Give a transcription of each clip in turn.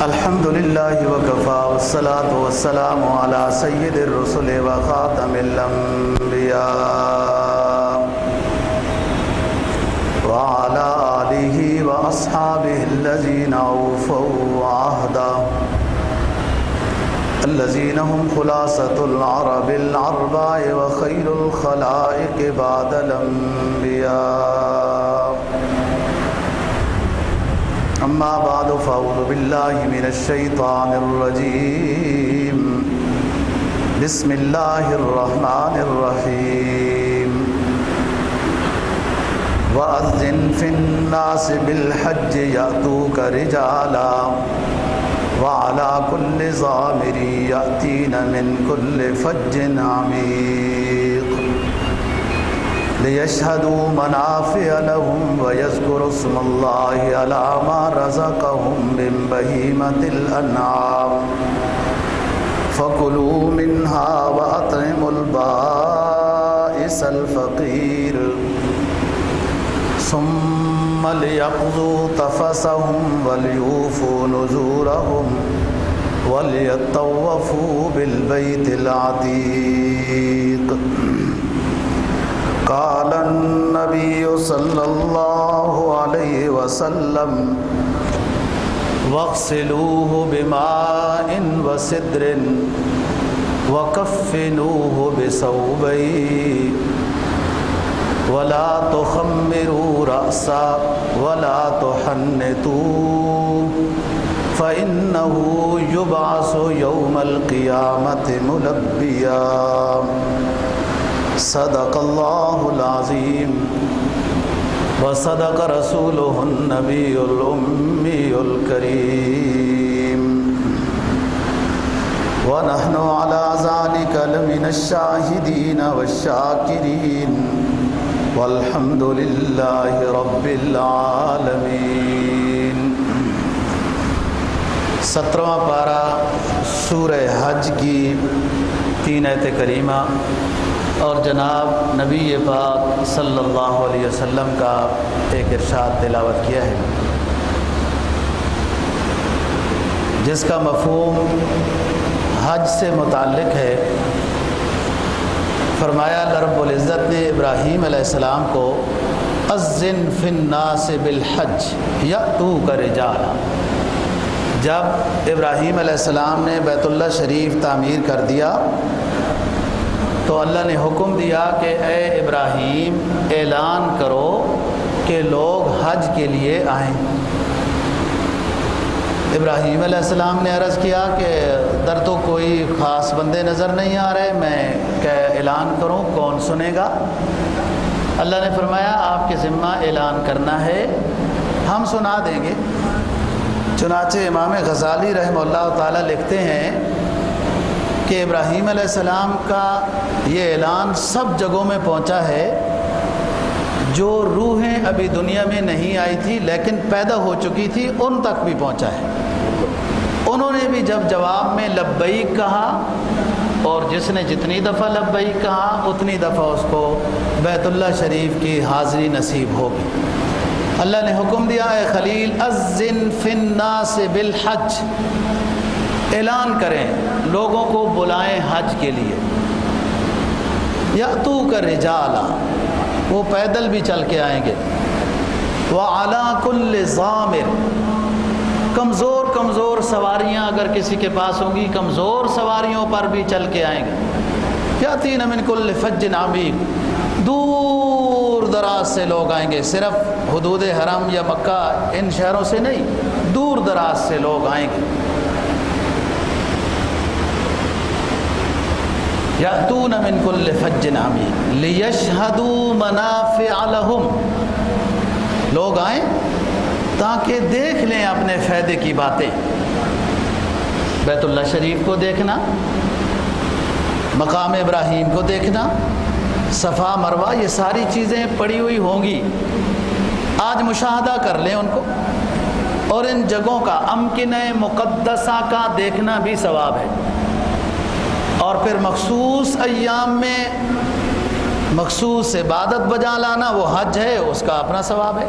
الحمد لله وكفى والصلاة والسلام على سيد الرسل وخاتم الأنبياء وعلى آله وأصحابه الذين أوفوا عهدا الذين هم خلاصة العرب الأربع وخير الخلائق بعد الأنبياء. أما بعد فأعوذ بالله من الشيطان الرجيم. بسم الله الرحمن الرحيم. وأذن في الناس بالحج يأتوك رجالا وعلى كل ضامر يأتين من كل فج عميق ليشهدوا منافع لهم ويذكروا اسم الله على ما رزقهم من بهيمة الأنعام فكلوا منها وأطعموا البائس الفقير ثم ليقضوا تفثهم وليوفوا نذورهم وليطوفوا بالبيت العتيق. قال النبي صلى الله عليه وسلم واغسلوه بماء وسدر وكفنوه بثوبين ولا تخمروا رأسا ولا تحنطوا فإنه يبعث يوم القيامة ملبيا. صدق الله العظيم وصدق رسوله النبي الأمي الكريم ونحن على ذلك لمن الشاهدين والشاكرين والحمد لله رب العالمین. 17واں پارہ سورہ حج کی 3 آیت کریمہ اور جناب نبی پاک صلی اللہ علیہ وسلم کا ایک ارشاد تلاوت کیا ہے جس کا مفہوم حج سے متعلق ہے. فرمایا اللہ رب العزت نے ابراہیم علیہ السلام کو اذن فی الناس بالحج یأتوک رجالا. جب ابراہیم علیہ السلام نے بیت اللہ شریف تعمیر کر دیا تو اللہ نے حکم دیا کہ اے ابراہیم اعلان کرو کہ لوگ حج کے لیے آئیں. ابراہیم علیہ السلام نے عرض کیا کہ در تو کوئی خاص بندے نظر نہیں آ رہے، میں کیا اعلان کروں، کون سنے گا؟ اللہ نے فرمایا آپ کے ذمہ اعلان کرنا ہے، ہم سنا دیں گے. چنانچہ امام غزالی رحمہ اللہ تعالیٰ لکھتے ہیں کہ ابراہیم علیہ السلام کا یہ اعلان سب جگہوں میں پہنچا ہے. جو روحیں ابھی دنیا میں نہیں آئی تھی لیکن پیدا ہو چکی تھی ان تک بھی پہنچا ہے. انہوں نے بھی جب جواب میں لبیک کہا اور جس نے جتنی دفعہ لبیک کہا اتنی دفعہ اس کو بیت اللہ شریف کی حاضری نصیب ہوگی. اللہ نے حکم دیا اے خلیل اذن فی الناس بالحج، اعلان کریں، لوگوں کو بلائیں حج کے لیے. یأتوک رجالا، وہ پیدل بھی چل کے آئیں گے. وعلی کل ضامر، کمزور کمزور سواریاں اگر کسی کے پاس ہوں گی کمزور سواریوں پر بھی چل کے آئیں گے. یاتین من کل فج عمیق، دور دراز سے لوگ آئیں گے، صرف حدود حرم یا مکہ ان شہروں سے نہیں، دور دراز سے لوگ آئیں گے. یأتون من کل فج عمیق لیشہدوا منافع لہم، لوگ آئیں تاکہ دیکھ لیں اپنے فائدے کی باتیں. بیت اللہ شریف کو دیکھنا، مقام ابراہیم کو دیکھنا، صفا مروہ، یہ ساری چیزیں پڑی ہوئی ہوں گی. آج مشاہدہ کر لیں ان کو، اور ان جگہوں کا امکنہ مقدسہ کا دیکھنا بھی ثواب ہے. اور پھر مخصوص ایام میں مخصوص عبادت بجا لانا وہ حج ہے، اس کا اپنا ثواب ہے.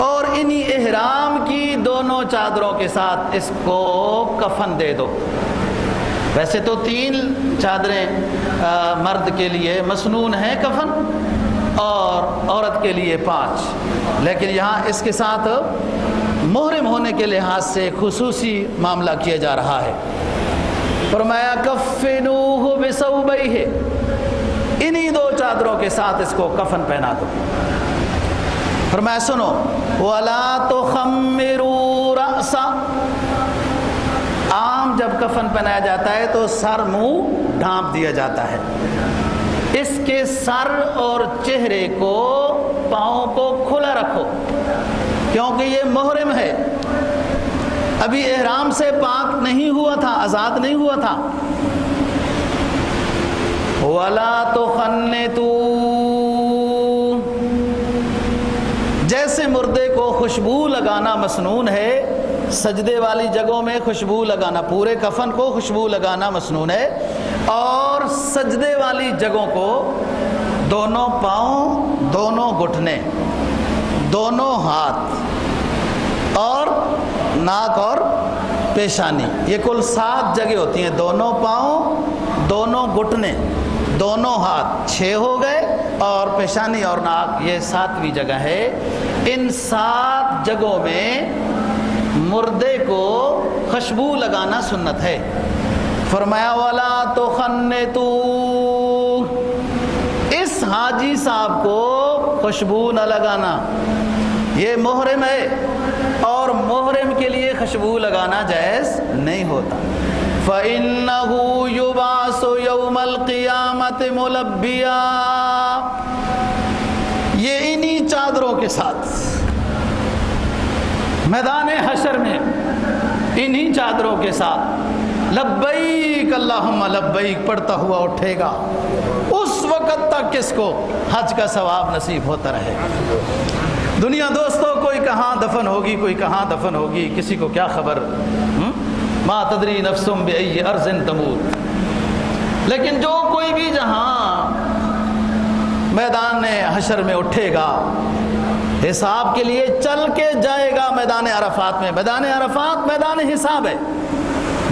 اور انہی احرام کی دونوں چادروں کے ساتھ اس کو کفن دے دو۔ ویسے تو 3 چادریں مرد کے لیے مسنون ہیں کفن، اور عورت کے لیے 5، لیکن یہاں اس کے ساتھ محرم ہونے کے لحاظ سے خصوصی معاملہ کیا جا رہا ہے۔ فرمایا کفنوہ بثوبیہ، انہی 2 چادروں کے ساتھ اس کو کفن پہنا دو۔ فرمایا سنو، وَلَا تُخَمِّرُوا رَأْسًا، عام جب کفن پہنایا جاتا ہے تو سر منہ ڈھانپ دیا جاتا ہے، اس کے سر اور چہرے کو، پاؤں کو کھلا رکھو، کیونکہ یہ محرم ہے، ابھی احرام سے پاک نہیں ہوا تھا، آزاد نہیں ہوا تھا۔ وَلَا تُخَنِّتُوا، جیسے مردے کو خوشبو لگانا مسنون ہے، سجدے والی جگہوں میں خوشبو لگانا، پورے کفن کو خوشبو لگانا مسنون ہے، اور سجدے والی جگہوں کو، دونوں پاؤں، دونوں گھٹنے، دونوں ہاتھ اور ناک اور پیشانی، یہ کل 7 جگہ ہوتی ہیں، دونوں پاؤں، دونوں گھٹنے، دونوں ہاتھ 6 ہو گئے، اور پیشانی اور ناک یہ 7ویں جگہ ہے۔ ان 7 جگہوں میں مردے کو خوشبو لگانا سنت ہے۔ فرمایا وَلَا تُخَنِّتُوا، اس حاجی صاحب کو خوشبو نہ لگانا، یہ محرم ہے، اور محرم کے لیے خوشبو لگانا جائز نہیں ہوتا۔ فَإِنَّهُ يُبْعَثُ يَوْمَ الْقِيَامَةِ مُلَبِّيًا، یہ انہی چادروں کے ساتھ میدان حشر میں انہی چادروں کے ساتھ لبیک اللہم لبیک پڑھتا ہوا اٹھے گا، اس وقت تک کس کو حج کا ثواب نصیب ہوتا رہے گا۔ دنیا دوستوں، کوئی کہاں دفن ہوگی، کوئی کہاں دفن ہوگی، کسی کو کیا خبر، ما تدری نفس بأی ارض تموت، لیکن جو کوئی بھی جہاں میدان حشر میں اٹھے گا، حساب کے لیے چل کے جائے گا میدان عرفات میں۔ میدان عرفات میدان حساب ہے،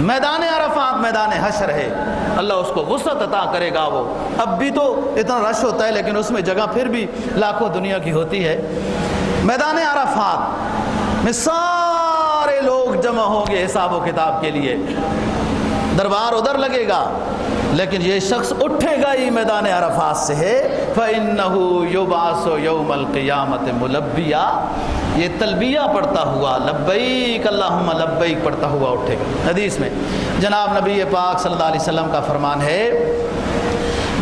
میدان عرفات میدان حشر ہے، اللہ اس کو وسعت عطا کرے گا۔ وہ اب بھی تو اتنا رش ہوتا ہے، لیکن اس میں جگہ پھر بھی لاکھوں دنیا کی ہوتی ہے۔ میدان عرفات میں سارے لوگ جمع ہوں گے حساب و کتاب کے لیے، دربار ادھر لگے گا، لیکن یہ شخص اٹھے گا ہی میدان عرفات سے ہے۔ فَإِنَّهُ يُبْعَثُ يَوْمَ الْقِيَامَةِ مُلَبِّيًا، یہ تلبیہ پڑھتا ہوا، لبیک اللہم لبیک پڑھتا ہوا اٹھے گا۔ حدیث میں جناب نبی پاک صلی اللہ علیہ وسلم کا فرمان ہے،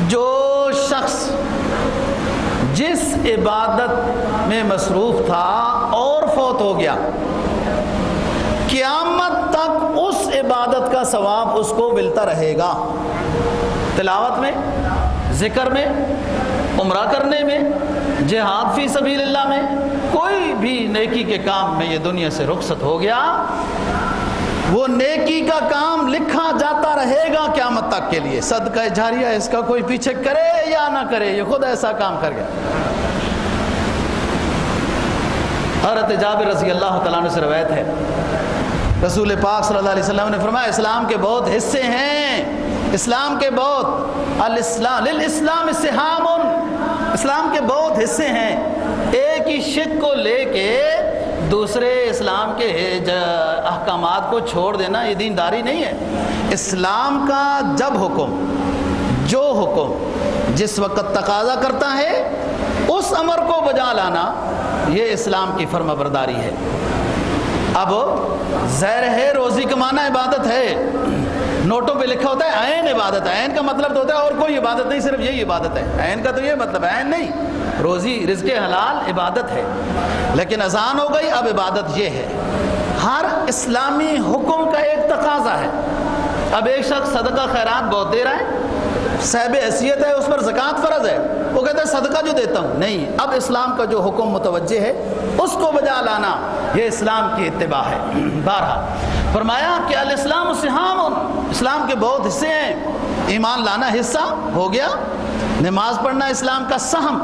جو شخص جس عبادت میں مصروف تھا اور فوت ہو گیا، قیامت تک اس عبادت کا ثواب اس کو ملتا رہے گا۔ تلاوت میں، ذکر میں، عمرہ کرنے میں، جہاد فی سبیل اللہ میں، کوئی بھی نیکی کے کام میں یہ دنیا سے رخصت ہو گیا، وہ نیکی کا کام لکھا جاتا رہے گا قیامت تک کے لیے۔ صدقہ جاریہ اس کا کوئی پیچھے کرے یا نہ کرے، یہ خود ایسا کام کر گیا۔ حضرت جابر رضی اللہ تعالیٰ عنہ سے روایت ہے، رسول پاک صلی اللہ علیہ وسلم نے فرمایا، اسلام کے بہت حصے ہیں، اسلام کے بہت، للاسلام سہام، اسلام کے بہت حصے ہیں، ایک ہی شق کو لے کے دوسرے اسلام کے احکامات کو چھوڑ دینا یہ دینداری نہیں ہے۔ اسلام کا جب حکم، جو حکم جس وقت تقاضا کرتا ہے اس امر کو بجا لانا، یہ اسلام کی فرما برداری ہے۔ اب ظاہر ہے روزی کمانا عبادت ہے، نوٹوں پہ لکھا ہوتا ہے عین عبادت ہے، عین کا مطلب تو ہوتا ہے اور کوئی عبادت نہیں، صرف یہی عبادت ہے، عین کا تو یہ مطلب ہے، عین نہیں، روزی رزق حلال عبادت ہے، لیکن اذان ہو گئی، اب عبادت یہ ہے۔ ہر اسلامی حکم کا ایک تقاضا ہے۔ اب ایک شخص صدقہ خیرات بہت دے رہا ہے، صاحب حیثیت ہے، اس پر زکوٰۃ فرض ہے، وہ کہتا ہے صدقہ جو دیتا ہوں، نہیں، اب اسلام کا جو حکم متوجہ ہے اس کو بجا لانا، یہ اسلام کی اتباع ہے۔ بہرحال فرمایا کہ الاسلام سہام، اسلام کے بہت حصے ہیں، ایمان لانا حصہ ہو گیا، نماز پڑھنا اسلام کا سہم،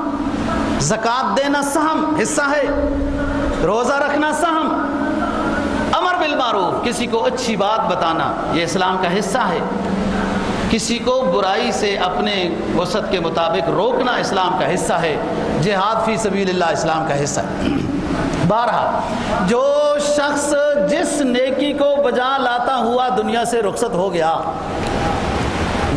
زکوٰۃ دینا سہم حصہ ہے، روزہ رکھنا سہم، امر بالمعروف، کسی کو اچھی بات بتانا، یہ اسلام کا حصہ ہے، کسی کو برائی سے اپنے وسعت کے مطابق روکنا اسلام کا حصہ ہے، جہاد فی سبیل اللہ اسلام کا حصہ ہے۔ بہرحال جو شخص جس نیکی کو بجا لاتا ہوا دنیا سے رخصت ہو گیا،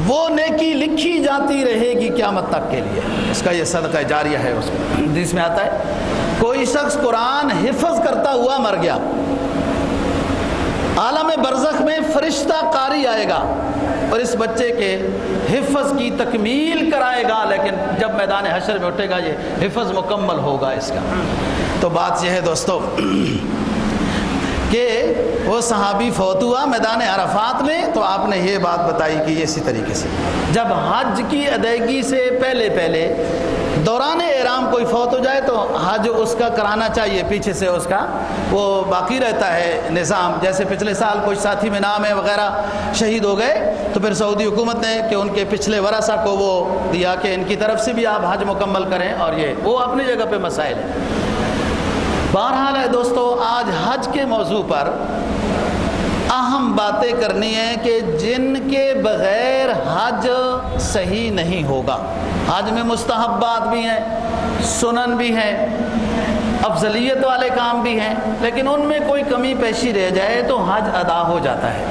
وہ نیکی لکھی جاتی رہے گی قیامت تک کے لیے، اس کا یہ صدقہ جاریہ ہے۔ اس کو حدیث میں آتا ہے کوئی شخص قرآن حفظ کرتا ہوا مر گیا، عالم برزخ میں فرشتہ قاری آئے گا اور اس بچے کے حفظ کی تکمیل کرائے گا، لیکن جب میدان حشر میں اٹھے گا یہ حفظ مکمل ہوگا اس کا۔ تو بات یہ ہے دوستو کہ وہ صحابی فوت ہوا میدان عرفات میں، تو آپ نے یہ بات بتائی کہ یہ اسی طریقے سے جب حج کی ادائیگی سے پہلے دوران احرام کوئی فوت ہو جائے تو حج اس کا کرانا چاہیے، پیچھے سے اس کا وہ باقی رہتا ہے نظام۔ جیسے پچھلے سال کچھ ساتھی میں نام ہے وغیرہ شہید ہو گئے تو پھر سعودی حکومت نے کہ ان کے پچھلے ورثہ کو وہ دیا کہ ان کی طرف سے بھی آپ حج مکمل کریں، اور یہ وہ اپنی جگہ پہ مسائل ہیں۔ بہرحال ہے دوستو، آج حج کے موضوع پر اہم باتیں کرنی ہیں کہ جن کے بغیر حج صحیح نہیں ہوگا۔ حج میں مستحبات بھی ہیں، سنن بھی ہیں، افضلیت والے کام بھی ہیں، لیکن ان میں کوئی کمی پیشی رہ جائے تو حج ادا ہو جاتا ہے۔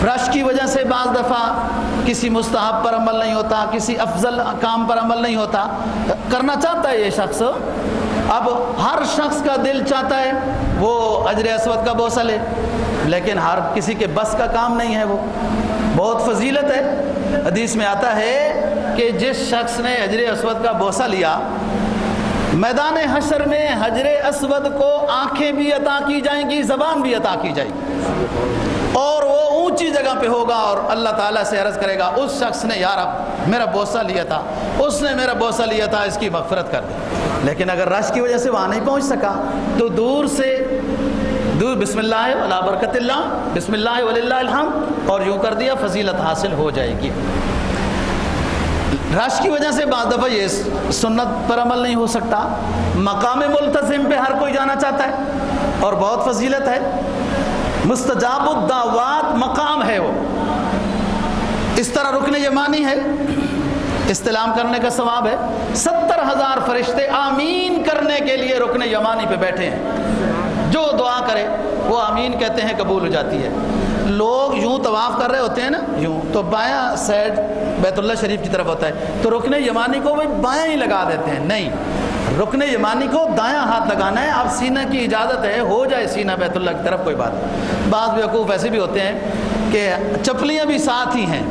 رش کی وجہ سے بعض دفعہ کسی مستحب پر عمل نہیں ہوتا، کسی افضل کام پر عمل نہیں ہوتا، کرنا چاہتا ہے یہ شخص۔ اب ہر شخص کا دل چاہتا ہے وہ حجر اسود کا بوسہ لے، لیکن ہر کسی کے بس کا کام نہیں ہے۔ وہ بہت فضیلت ہے، حدیث میں آتا ہے کہ جس شخص نے حجر اسود کا بوسہ لیا، میدان حشر میں حجر اسود کو آنکھیں بھی عطا کی جائیں گی، زبان بھی عطا کی جائے گی، اور وہ اونچی جگہ پہ ہوگا اور اللہ تعالیٰ سے عرض کرے گا اس شخص نے یا رب میرا بوسہ لیا تھا، اس نے میرا بوسہ لیا تھا، اس کی مغفرت کر دے۔ لیکن اگر رش کی وجہ سے وہاں نہیں پہنچ سکا تو دور بسم اللہ ولا برکت اللہ، بسم اللہ وللہ الحمد، اور یوں کر دیا، فضیلت حاصل ہو جائے گی۔ رش کی وجہ سے بعض دفعہ یہ سنت پر عمل نہیں ہو سکتا، مقام ملتزم پہ ہر کوئی جانا چاہتا ہے اور بہت فضیلت ہے، مستجاب الدعوات مقام ہے وہ۔ اس طرح رکن یمانی ہے، استلام کرنے کا ثواب ہے، 70,000 فرشتے آمین کرنے کے لیے رکن یمانی پہ بیٹھے ہیں، جو دعا کرے وہ آمین کہتے ہیں قبول ہو جاتی ہے۔ لوگ یوں طواف کر رہے ہوتے ہیں نا، یوں تو بایاں سائڈ بیت اللہ شریف کی طرف ہوتا ہے، تو رکن یمانی کو وہ بایاں ہی لگا دیتے ہیں، نہیں، رکن یمانی کو دایاں ہاتھ لگانا ہے۔ اب سینہ کی اجازت ہے، ہو جائے سینہ بیت اللہ کی طرف، کوئی بات نہیں۔ بعض بیوقوف ایسے بھی ہوتے ہیں کہ چپلیاں بھی ساتھ ہی ہیں،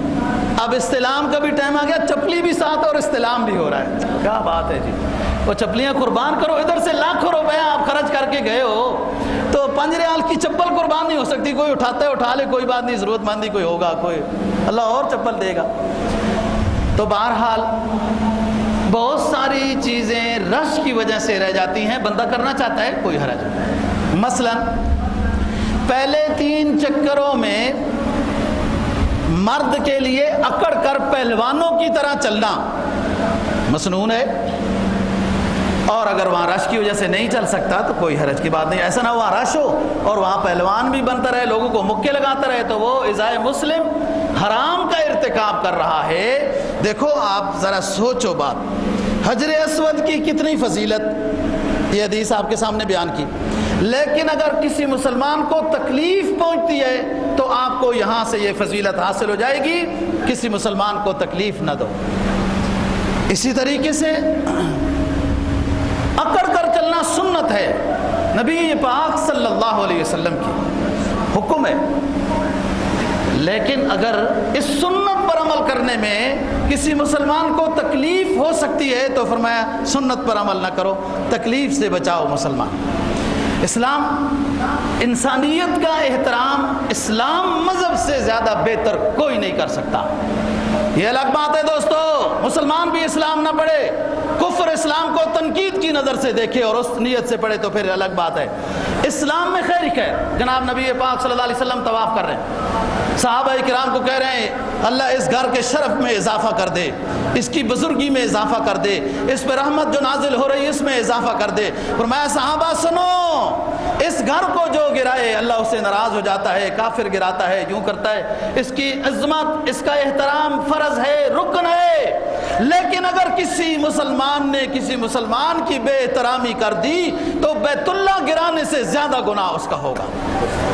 اب استلام کا بھی ٹائم آ گیا، چپلی بھی ساتھ اور استلام بھی ہو رہا ہے، کیا بات ہے جی۔ وہ چپلیاں قربان کرو، ادھر سے لاکھوں روپے آپ خرچ کر کے گئے ہو تو 5 ریال کی چپل قربان نہیں ہو سکتی؟ کوئی اٹھاتا ہے اٹھا لے، کوئی بات نہیں، ضرورت مندی کوئی ہوگا، کوئی اللہ اور چپل دے گا۔ تو بہرحال بہت ساری چیزیں رش کی وجہ سے رہ جاتی ہیں، بندہ کرنا چاہتا ہے کوئی حرج نہیں۔ مثلا پہلے 3 چکروں میں مرد کے لیے اکڑ کر پہلوانوں کی طرح چلنا مسنون ہے، اور اگر وہاں رش کی وجہ سے نہیں چل سکتا تو کوئی حرج کی بات نہیں۔ ایسا نہ وہاں رش ہو اور وہاں پہلوان بھی بنتا رہے، لوگوں کو مکے لگاتا رہے، تو وہ ازائے مسلم حرام کا ارتکاب کر رہا ہے۔ دیکھو آپ ذرا سوچو بات، حجر اسود کی کتنی فضیلت یہ حدیث آپ کے سامنے بیان کی، لیکن اگر کسی مسلمان کو تکلیف پہنچتی ہے تو آپ کو یہاں سے یہ فضیلت حاصل ہو جائے گی، کسی مسلمان کو تکلیف نہ دو۔ اسی طریقے سے اکڑ کر چلنا سنت ہے، نبی پاک صلی اللہ علیہ وسلم کی حکم ہے، لیکن اگر اس سنت پر عمل کرنے میں کسی مسلمان کو تکلیف ہو سکتی ہے تو فرمایا سنت پر عمل نہ کرو، تکلیف سے بچاؤ مسلمان۔ اسلام انسانیت کا احترام اسلام مذہب سے زیادہ بہتر کوئی نہیں کر سکتا۔ یہ الگ بات ہے دوستو، مسلمان بھی اسلام نہ پڑھے، کفر اسلام کو تنقید کی نظر سے دیکھے اور اس نیت سے پڑھے تو پھر الگ بات ہے۔ اسلام میں خیر ہی خیر۔ جناب نبی پاک صلی اللہ علیہ وسلم طواف کر رہے ہیں، صحابہ کرام کو کہہ رہے ہیں اللہ اس گھر کے شرف میں اضافہ کر دے، اس کی بزرگی میں اضافہ کر دے، اس پہ رحمت جو نازل ہو رہی ہے اس میں اضافہ کر دے۔ فرمایا صحابہ سنو، اس گھر کو جو گرائے اللہ اس سے ناراض ہو جاتا ہے، کافر گراتا ہے، یوں کرتا ہے، اس کی عظمت، اس کا احترام فرض ہے، رکن ہے، لیکن اگر کسی مسلمان نے کسی مسلمان کی بے احترامی کر دی تو بیت اللہ گرانے سے زیادہ گناہ اس کا ہوگا۔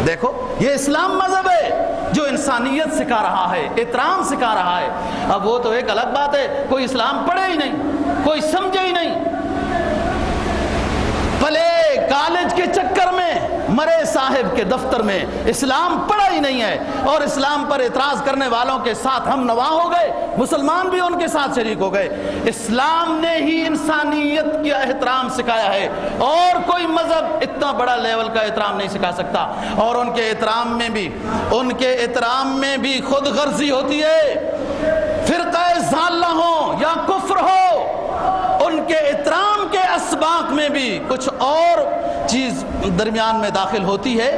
دیکھو یہ اسلام مذہب ہے جو انسانیت سکھا رہا ہے، احترام سکھا رہا ہے۔ اب وہ تو ایک الگ بات ہے، کوئی اسلام پڑھے ہی نہیں، کوئی سمجھے ہی نہیں، پلے کالج کے چکر میں مرے صاحب کے دفتر میں، اسلام پڑھا ہی نہیں ہے، اور اسلام پر اعتراض کرنے والوں کے ساتھ ہم نوا ہو گئے، مسلمان بھی ان کے ساتھ شریک ہو گئے۔ اسلام نے ہی انسانیت کا احترام سکھایا ہے، اور کوئی مذہب اتنا بڑا لیول کا احترام نہیں سکھا سکتا۔ اور ان کے احترام میں بھی خود غرضی ہوتی ہے، فرقہ ضالہ ہو یا کفر ہو، ان کے احترام کے اسباق میں بھی کچھ اور چیز درمیان میں داخل ہوتی ہے۔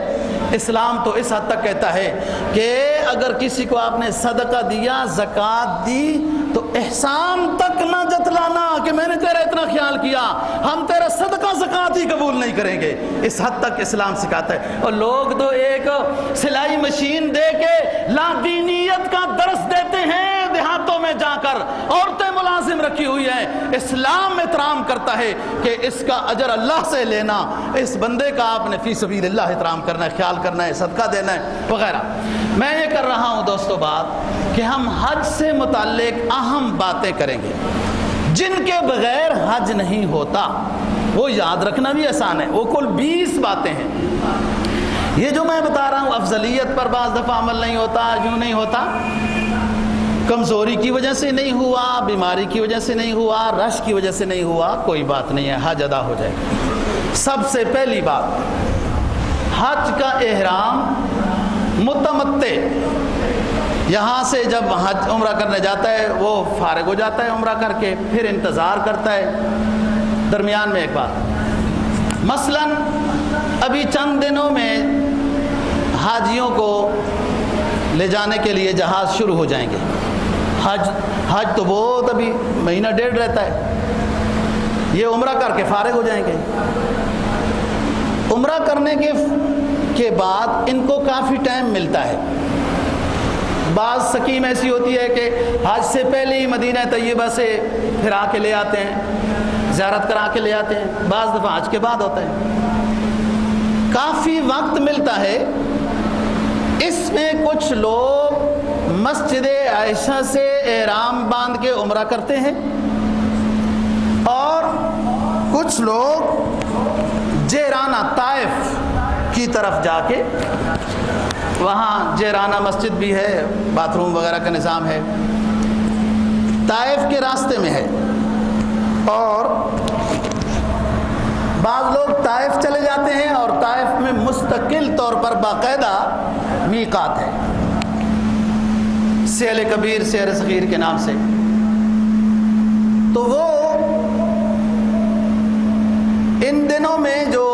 اسلام تو اس حد تک کہتا ہے کہ اگر کسی کو آپ نے صدقہ دیا، زکوٰۃ دی، تو احسان تک نہ جتلانا کہ میں نے تیرا اتنا خیال کیا، ہم تیرا صدقہ زکوٰۃ ہی قبول نہیں کریں گے۔ اس حد تک اسلام سکھاتا ہے۔ اور لوگ تو ایک سلائی مشین دے کے لا دینیت کا درس دیتے ہیں دیہاتوں میں جا کر، عورتیں ملازم رکھی ہوئی ہیں۔ اسلام احترام کرتا ہے کہ اس کا اجر اللہ سے لینا، اس بندے کا آپ نے فی سبیل اللہ احترام کرنا ہے، خیال کرنا ہے، صدقہ دینا ہے وغیرہ۔ میں یہ کر رہا ہوں دوستو بات کہ ہم حج سے متعلق اہم باتیں کریں گے جن کے بغیر حج نہیں ہوتا۔ وہ یاد رکھنا بھی آسان ہے، وہ کل 20 باتیں ہیں۔ یہ جو میں بتا رہا ہوں افضلیت پر بعض دفعہ عمل نہیں ہوتا، یوں نہیں ہوتا، کمزوری کی وجہ سے نہیں ہوا، بیماری کی وجہ سے نہیں ہوا، رش کی وجہ سے نہیں ہوا، کوئی بات نہیں ہے، حج ادا ہو جائے گا۔ سب سے پہلی بات، حج کا احرام متمتع، یہاں سے جب حج عمرہ کرنے جاتا ہے وہ فارغ ہو جاتا ہے عمرہ کر کے، پھر انتظار کرتا ہے۔ درمیان میں ایک بات، مثلا ابھی چند دنوں میں حاجیوں کو لے جانے کے لیے جہاز شروع ہو جائیں گے۔ حج تو بہت ابھی مہینہ ڈیڑھ رہتا ہے، یہ عمرہ کر کے فارغ ہو جائیں گے۔ عمرہ کرنے کے بعد ان کو کافی ٹائم ملتا ہے۔ بعض سکیم ایسی ہوتی ہے کہ حج سے پہلے ہی مدینہ طیبہ سے پھر آ کے لے آتے ہیں، زیارت کرا کے لے آتے ہیں، بعض دفعہ حج کے بعد ہوتا ہے، کافی وقت ملتا ہے۔ اس میں کچھ لوگ مسجد عائشہ سے احرام باندھ کے عمرہ کرتے ہیں، اور کچھ لوگ جیرانہ طائف کی طرف جا کے، وہاں جیرانہ مسجد بھی ہے، باتھ روم وغیرہ کا نظام ہے، طائف کے راستے میں ہے، اور بعض لوگ طائف چلے جاتے ہیں، اور طائف میں مستقل طور پر باقاعدہ میقات ہے، سیل کبیر سیر صغیر کے نام سے۔ تو وہ ان دنوں میں جو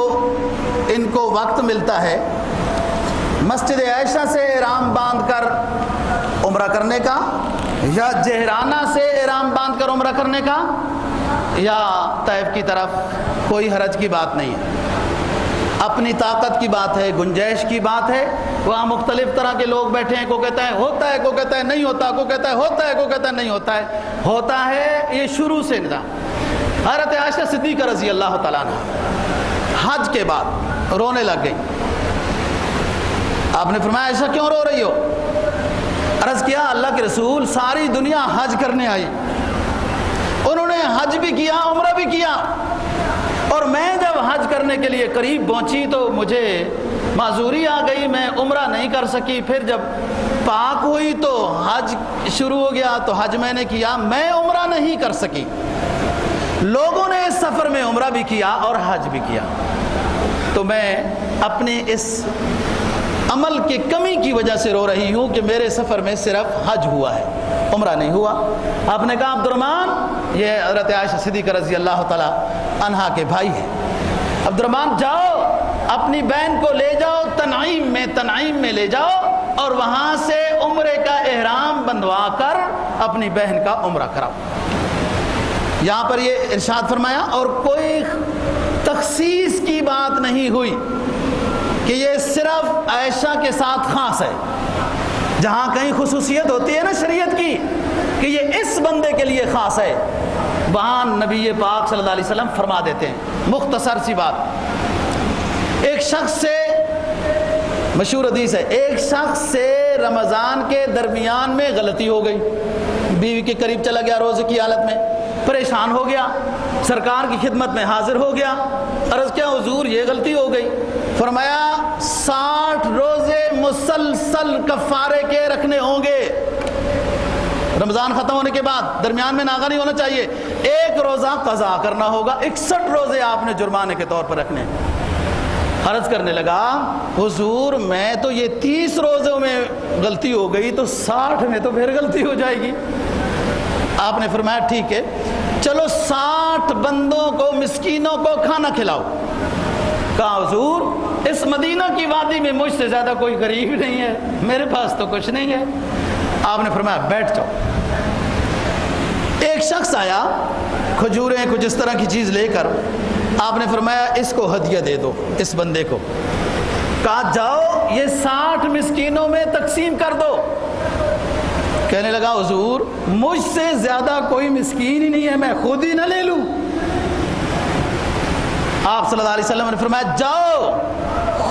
ان کو وقت ملتا ہے مسجد عائشہ سے احرام باندھ کر عمرہ کرنے کا، یا جہرانہ سے احرام باندھ کر عمرہ کرنے کا، یا طائف کی طرف، کوئی حرج کی بات نہیں ہے۔ اپنی طاقت کی بات ہے، گنجائش کی بات ہے۔ وہاں مختلف طرح کے لوگ بیٹھے ہیں، کو کہتا ہے ہوتا ہے، کو کہتا ہے نہیں ہوتا، کو کہتا ہے ہوتا ہے، کو کہتا ہے نہیں ہوتا ہے۔ ہوتا ہے، یہ شروع سے نظام۔ حضرت عائشہ صدیقہ رضی اللہ تعالیٰ عنہ حج کے بعد رونے لگ گئی۔ آپ نے فرمایا عائشہ کیوں رو رہی ہو؟ عرض کیا اللہ کے رسول ساری دنیا حج کرنے آئی، انہوں نے حج بھی کیا، عمرہ بھی کیا، اور میں جب حج کرنے کے لیے قریب پہنچی تو مجھے معذوری آ گئی، میں عمرہ نہیں کر سکی۔ پھر جب پاک ہوئی تو حج شروع ہو گیا، تو حج میں نے کیا، میں عمرہ نہیں کر سکی۔ لوگوں نے اس سفر میں عمرہ بھی کیا اور حج بھی کیا، تو میں اپنے اس عمل کی کمی کی وجہ سے رو رہی ہوں کہ میرے سفر میں صرف حج ہوا ہے، عمرہ نہیں ہوا۔ آپ نے کہا عبد الرحمن، یہ حضرت عائشہ صدیقہ رضی اللہ تعالی عنہا کے بھائی ہیں، عبد الرحمن جاؤ اپنی بہن کو لے جاؤ تنعیم میں لے جاؤ اور وہاں سے عمرے کا احرام بندھوا کر اپنی بہن کا عمرہ کراؤ۔ یہاں پر یہ ارشاد فرمایا، اور کوئی تخصیص کی بات نہیں ہوئی کہ یہ صرف عائشہ کے ساتھ خاص ہے۔ جہاں کہیں خصوصیت ہوتی ہے نا شریعت کی کہ یہ اس بندے کے لیے خاص ہے، وہاں نبی پاک صلی اللہ علیہ وسلم فرما دیتے ہیں۔ مختصر سی بات، ایک شخص سے، مشہور حدیث ہے، ایک شخص سے رمضان کے درمیان میں غلطی ہو گئی، بیوی کے قریب چلا گیا روزے کی حالت میں، پریشان ہو گیا، سرکار کی خدمت میں حاضر ہو گیا، عرض کیا حضور یہ غلطی ہو گئی؟ فرمایا 60 روزے مسلسل کفارے کے رکھنے ہوں گے، رمضان ختم ہونے کے بعد درمیان میں ناغہ نہیں ہونا چاہیے، ایک روزہ قضا کرنا ہوگا، 61 روزے آپ نے جرمانے کے طور پر رکھنے۔ عرض کرنے لگا حضور میں تو یہ 30 روزوں میں غلطی ہو گئی تو 60 میں تو پھر غلطی ہو جائے گی۔ آپ نے فرمایا ٹھیک ہے، چلو 60 بندوں کو، مسکینوں کو کھانا کھلاؤ۔ کہا حضور اس مدینہ کی وادی میں مجھ سے زیادہ کوئی غریب نہیں ہے، میرے پاس تو کچھ نہیں ہے۔ آپ نے فرمایا بیٹھ جاؤ۔ ایک شخص آیا کھجوریں کچھ اس طرح کی چیز لے کر، آپ نے فرمایا اس کو ہدیہ دے دو، اس بندے کو۔ کہا جاؤ یہ 60 مسکینوں میں تقسیم کر دو۔ کہنے لگا حضور مجھ سے زیادہ کوئی مسکین ہی نہیں ہے، میں خود ہی نہ لے لوں؟ آپ صلی اللہ علیہ وسلم نے فرمایا جاؤ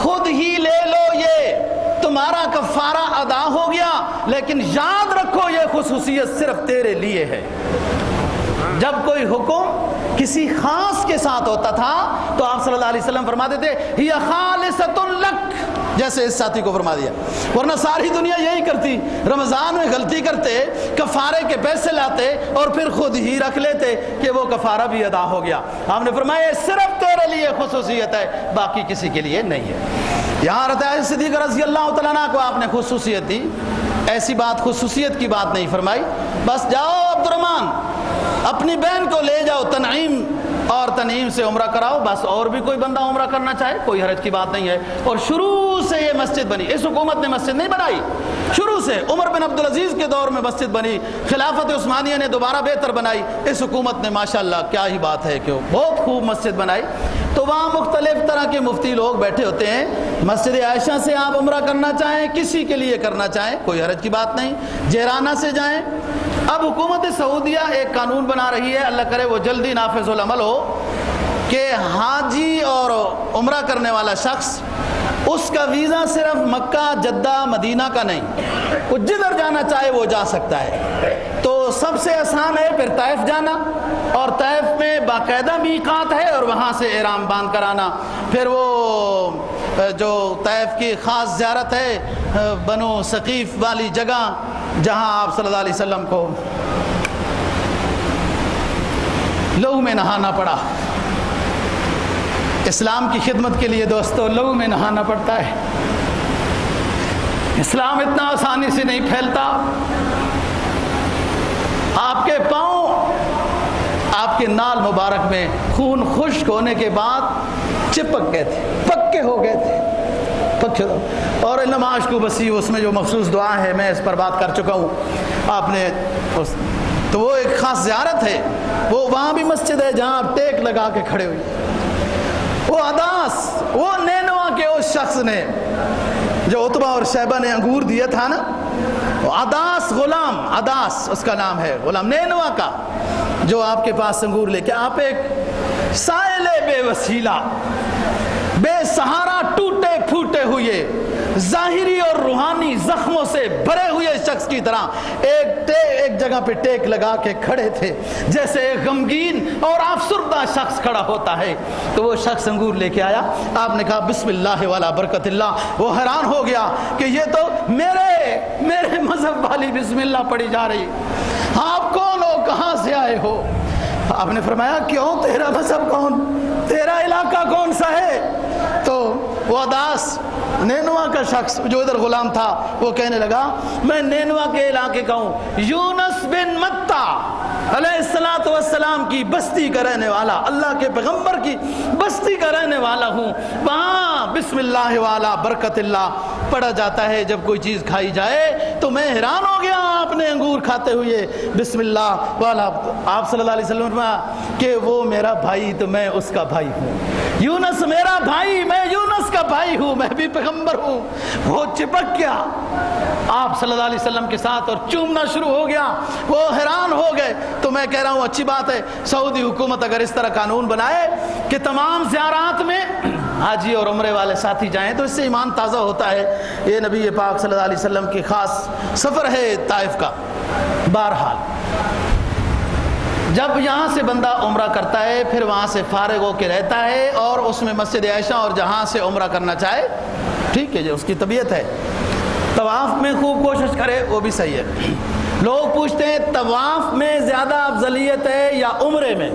خود ہی لے لو، یہ تمہارا کفارہ ادا ہو گیا، لیکن یاد رکھو یہ خصوصیت صرف تیرے لیے ہے۔ جب کوئی حکم کسی خاص کے ساتھ ہوتا تھا تو آپ صلی اللہ علیہ وسلم فرماتے تھے ہی خالصۃ لک، جیسے اس ساتھی کو فرما دیا، ورنہ ساری دنیا یہی کرتی، رمضان میں غلطی کرتے، کفارے کے پیسے لاتے اور پھر خود ہی رکھ لیتے کہ وہ کفارہ بھی ادا ہو گیا۔ آپ نے فرمایا یہ صرف تیرے لیے خصوصیت ہے، باقی کسی کے لیے نہیں ہے۔ یہاں حضرت عائشہ صدیقہ رضی اللہ تعالیٰ عنہ کو آپ نے خصوصیت دی، ایسی بات خصوصیت کی بات نہیں فرمائی، بس جاؤ عبد الرحمن اپنی بہن کو لے جاؤ تنعیم اور تنعیم سے عمرہ کراؤ، بس اور بھی کوئی بندہ عمرہ کرنا چاہے کوئی حرج کی بات نہیں ہے۔ اور شروع سے یہ مسجد بنی، اس حکومت نے مسجد نہیں بنائی، شروع سے عمر بن عبدالعزیز کے دور میں مسجد بنی، خلافت عثمانیہ نے دوبارہ بہتر بنائی، اس حکومت نے ماشاءاللہ کیا ہی بات ہے کہ بہت خوب مسجد بنائی۔ تو وہاں مختلف طرح کے مفتی لوگ بیٹھے ہوتے ہیں، مسجد عائشہ سے آپ عمرہ کرنا چاہیں، کسی کے لیے کرنا چاہیں کوئی حرج کی بات نہیں، جہرانہ سے جائیں۔ اب حکومت سعودیہ ایک قانون بنا رہی ہے، اللہ کرے وہ جلدی نافذ العمل ہو، کہ حاجی اور عمرہ کرنے والا شخص اس کا ویزا صرف مکہ جدہ مدینہ کا نہیں، وہ جدھر جانا چاہے وہ جا سکتا ہے۔ تو سب سے آسان ہے پھر طائف جانا، اور طائف میں باقاعدہ میقات ہے اور وہاں سے احرام باندھ کر آنا۔ پھر وہ جو طائف کی خاص زیارت ہے بنو ثقیف والی جگہ جہاں آپ صلی اللہ علیہ وسلم کو لہو میں نہانا پڑا، اسلام کی خدمت کے لیے دوستو لہو میں نہانا پڑتا ہے، اسلام اتنا آسانی سے نہیں پھیلتا۔ آپ کے پاؤں، آپ کے نال مبارک میں خون خشک ہونے کے بعد چپک گئے تھے، پکے ہو گئے تھے، پکے۔ اور نماز کو بسی اس میں جو مخصوص دعا ہے میں اس پر بات کر چکا ہوں، آپ نے تو وہ ایک خاص زیارت ہے، وہ وہاں بھی مسجد ہے جہاں آپ ٹیک لگا کے کھڑے ہوئے۔ وہ عداس، وہ نینوا کے اس شخص نے جو عتبہ اور شیبہ نے انگور دیا تھا نا، وہ عداس غلام، عداس اس کا نام ہے، غلام نینوا کا، جو آپ کے پاس انگور لے کے، آپ ایک سائل بے وسیلہ، بے سہارا، ٹوٹے پھوٹے ہوئے، ظاہری اور روحانی زخموں سے بھرے ہوئے شخص کی طرح ایک جگہ پہ ٹیک لگا کے کھڑے تھے، جیسے ایک غمگین اور افسردہ شخص کھڑا ہوتا ہے۔ تو وہ شخص انگور لے کے آیا، آپ نے کہا بسم اللہ والا برکت اللہ۔ وہ حیران ہو گیا کہ یہ تو میرے مذہب والی بسم اللہ پڑھی جا رہی، آپ کون ہو، کہاں سے آئے ہو؟ آپ نے فرمایا کیوں، تیرا مذہب کون، تیرا علاقہ کون سا ہے؟ تو وہ عداس نینوا کا شخص جو ادھر غلام تھا وہ کہنے لگا میں نینوا کے علاقے کا ہوں، یونس بن متہ علیہ السلام کی بستی کا رہنے والا، اللہ کے پیغمبر کی بستی کا رہنے والا ہوں، وہاں بسم اللہ والا برکت اللہ پڑھا جاتا ہے جب کوئی چیز کھائی جائے۔ تو میں حیران ہو گیا آپ نے انگور کھاتے ہوئے بسم اللہ والا۔ آپ صلی اللہ علیہ وسلم نے فرمایا کہ وہ میرا بھائی تو میں اس کا بھائی ہوں، یونس میرا بھائی میں یونس کا بھائی ہوں، میں بھی پیغمبر ہوں۔ وہ چپک گیا آپ صلی اللہ علیہ وسلم کے ساتھ اور چومنا شروع ہو گیا، وہ حیران ہو گئے۔ تو میں کہہ رہا ہوں اچھی بات ہے، سعودی حکومت اگر اس طرح قانون بنائے کہ تمام زیارات میں حاجی اور عمرے والے ساتھی جائیں تو اس سے ایمان تازہ ہوتا ہے۔ یہ نبی پاک صلی اللہ علیہ وسلم کی خاص سفر ہے طائف کا۔ بہرحال جب یہاں سے بندہ عمرہ کرتا ہے پھر وہاں سے فارغ ہو کے رہتا ہے اور اس میں مسجد عائشہ اور جہاں سے عمرہ کرنا چاہے ٹھیک ہے، جو اس کی طبیعت ہے، طواف میں خوب کوشش کرے وہ بھی صحیح ہے۔ لوگ پوچھتے ہیں طواف میں زیادہ افضلیت ہے یا عمرے میں؟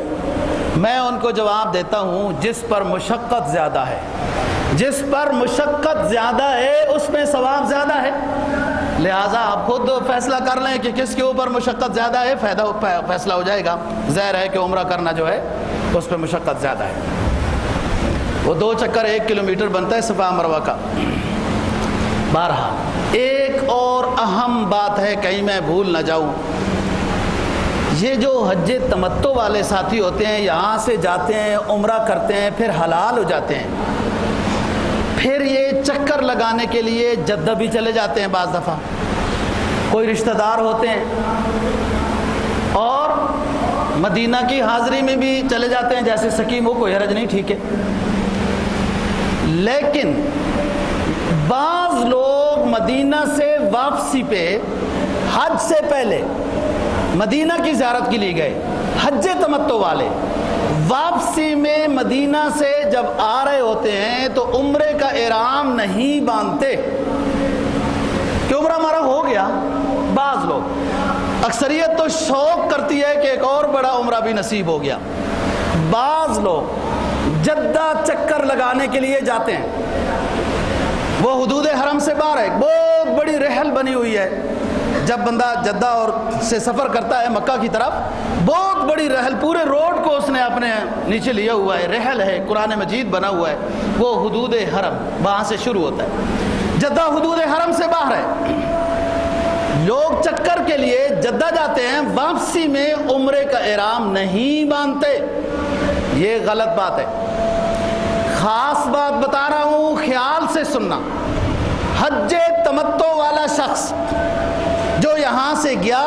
میں ان کو جواب دیتا ہوں جس پر مشقت زیادہ ہے، جس پر مشقت زیادہ ہے اس میں ثواب زیادہ ہے، لہٰذا آپ خود فیصلہ کر لیں کہ کس کے اوپر مشقت زیادہ ہے، فیصلہ ہو جائے گا۔ ظاہر ہے کہ عمرہ کرنا جو ہے اس پہ مشقت زیادہ ہے، وہ 2 چکر 1 کلومیٹر بنتا ہے صفا مروہ کا۔ بہرحال ایک اور اہم بات ہے، کہیں میں بھول نہ جاؤں، یہ جو حج تمتع والے ساتھی ہوتے ہیں یہاں سے جاتے ہیں عمرہ کرتے ہیں پھر حلال ہو جاتے ہیں، پھر یہ چکر لگانے کے لیے جدہ بھی چلے جاتے ہیں، بعض دفعہ کوئی رشتہ دار ہوتے ہیں اور مدینہ کی حاضری میں بھی چلے جاتے ہیں، جیسے سکیم ہو کوئی حرج نہیں، ٹھیک ہے۔ لیکن بعض لوگ مدینہ سے واپسی پہ حج سے پہلے مدینہ کی زیارت کے لیے گئے، حج تمتع والے واپسی میں مدینہ سے جب آ رہے ہوتے ہیں تو عمرے کا احرام نہیں باندھتے کہ عمرہ ہمارا ہو گیا۔ بعض لوگ، اکثریت تو شوق کرتی ہے کہ ایک اور بڑا عمرہ بھی نصیب ہو گیا۔ بعض لوگ جدہ چکر لگانے کے لیے جاتے ہیں، وہ حدود حرم سے باہر ہے، بہت بڑی رحل بنی ہوئی ہے، جب بندہ جدہ اور سے سفر کرتا ہے مکہ کی طرف، بہت بڑی رحل، پورے روڈ کو اس نے اپنے نیچے لیا ہوا ہے، رحل ہے، قرآن مجید بنا ہوا ہے، وہ حدود حرم وہاں سے شروع ہوتا ہے۔ جدہ حدود حرم سے باہر ہے، لوگ چکر کے لیے جدہ جاتے ہیں، واپسی میں عمرے کا احرام نہیں باندھتے، یہ غلط بات ہے۔ خاص بات بتا رہا ہوں، خیال سے سننا، حج تمتع والا شخص جو یہاں سے گیا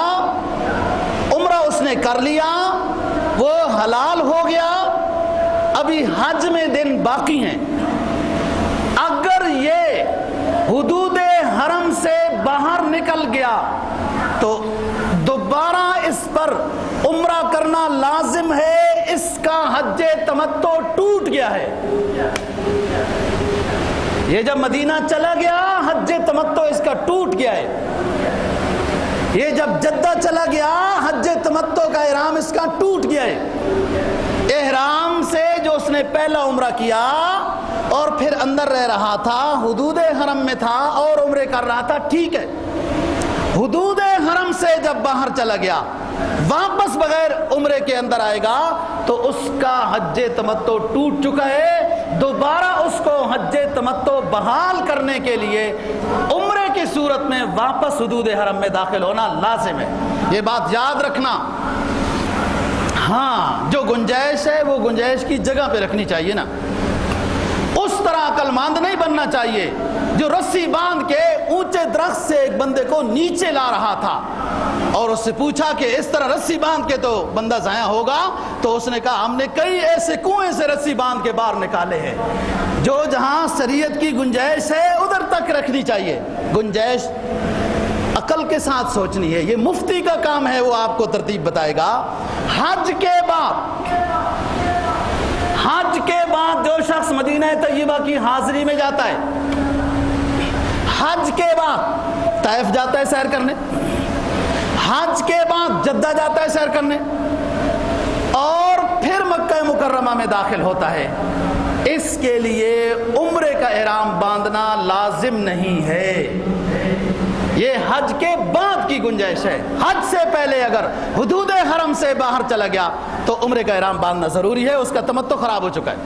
عمرہ اس نے کر لیا، وہ حلال ہو گیا، ابھی حج میں دن باقی ہیں، اگر یہ حدود حرم سے باہر نکل گیا تو دوبارہ اس پر عمرہ کرنا لازم ہے، اس کا حج تمتع ٹوٹ گیا ہے۔ یہ جب مدینہ چلا گیا حج تمتع اس کا ٹوٹ گیا ہے، یہ جب جدہ چلا گیا حج تمتع کا احرام اس کا ٹوٹ گیا ہے۔ احرام سے جو اس نے پہلا عمرہ کیا اور پھر اندر رہ رہا تھا، حدود حرم میں تھا اور عمرے کر رہا تھا، ٹھیک ہے، حدود حرم سے جب باہر چلا گیا واپس بغیر عمرے کے اندر آئے گا تو اس کا حج تمتع ٹوٹ چکا ہے، دوبارہ اس کو حج تمتع بحال کرنے کے لیے عمرے کی صورت میں واپس حدود حرم میں داخل ہونا لازم ہے، یہ بات یاد رکھنا۔ ہاں جو گنجائش ہے وہ گنجائش کی جگہ پہ رکھنی چاہیے نا، اس طرح عقل مند نہیں بننا چاہیے جو رسی باندھ کے اونچے درخت سے ایک بندے کو نیچے لا رہا تھا اور اس سے پوچھا کہ اس طرح رسی باندھ کے تو بندہ ضائع ہوگا، تو اس نے کہا ہم نے کئی ایسے کنویں سے رسی باندھ کے باہر نکالے ہیں۔ جو جہاں شریعت کی گنجائش ہے ادھر تک رکھنی چاہیے، گنجائش عقل کے ساتھ سوچنی ہے، یہ مفتی کا کام ہے، وہ آپ کو ترتیب بتائے گا۔ حج کے بعد جو شخص مدینہ طیبہ کی حاضری میں جاتا ہے، حج کے بعد طائف جاتا ہے سیر کرنے، حج کے بعد جدہ جاتا ہے سیر کرنے، اور پھر مکہ مکرمہ میں داخل ہوتا ہے، اس کے لیے عمرے کا احرام باندھنا لازم نہیں ہے، یہ حج کے بعد کی گنجائش ہے۔ حج سے پہلے اگر حدود حرم سے باہر چلا گیا تو عمرے کا احرام باندھنا ضروری ہے، اس کا تمتع خراب ہو چکا ہے۔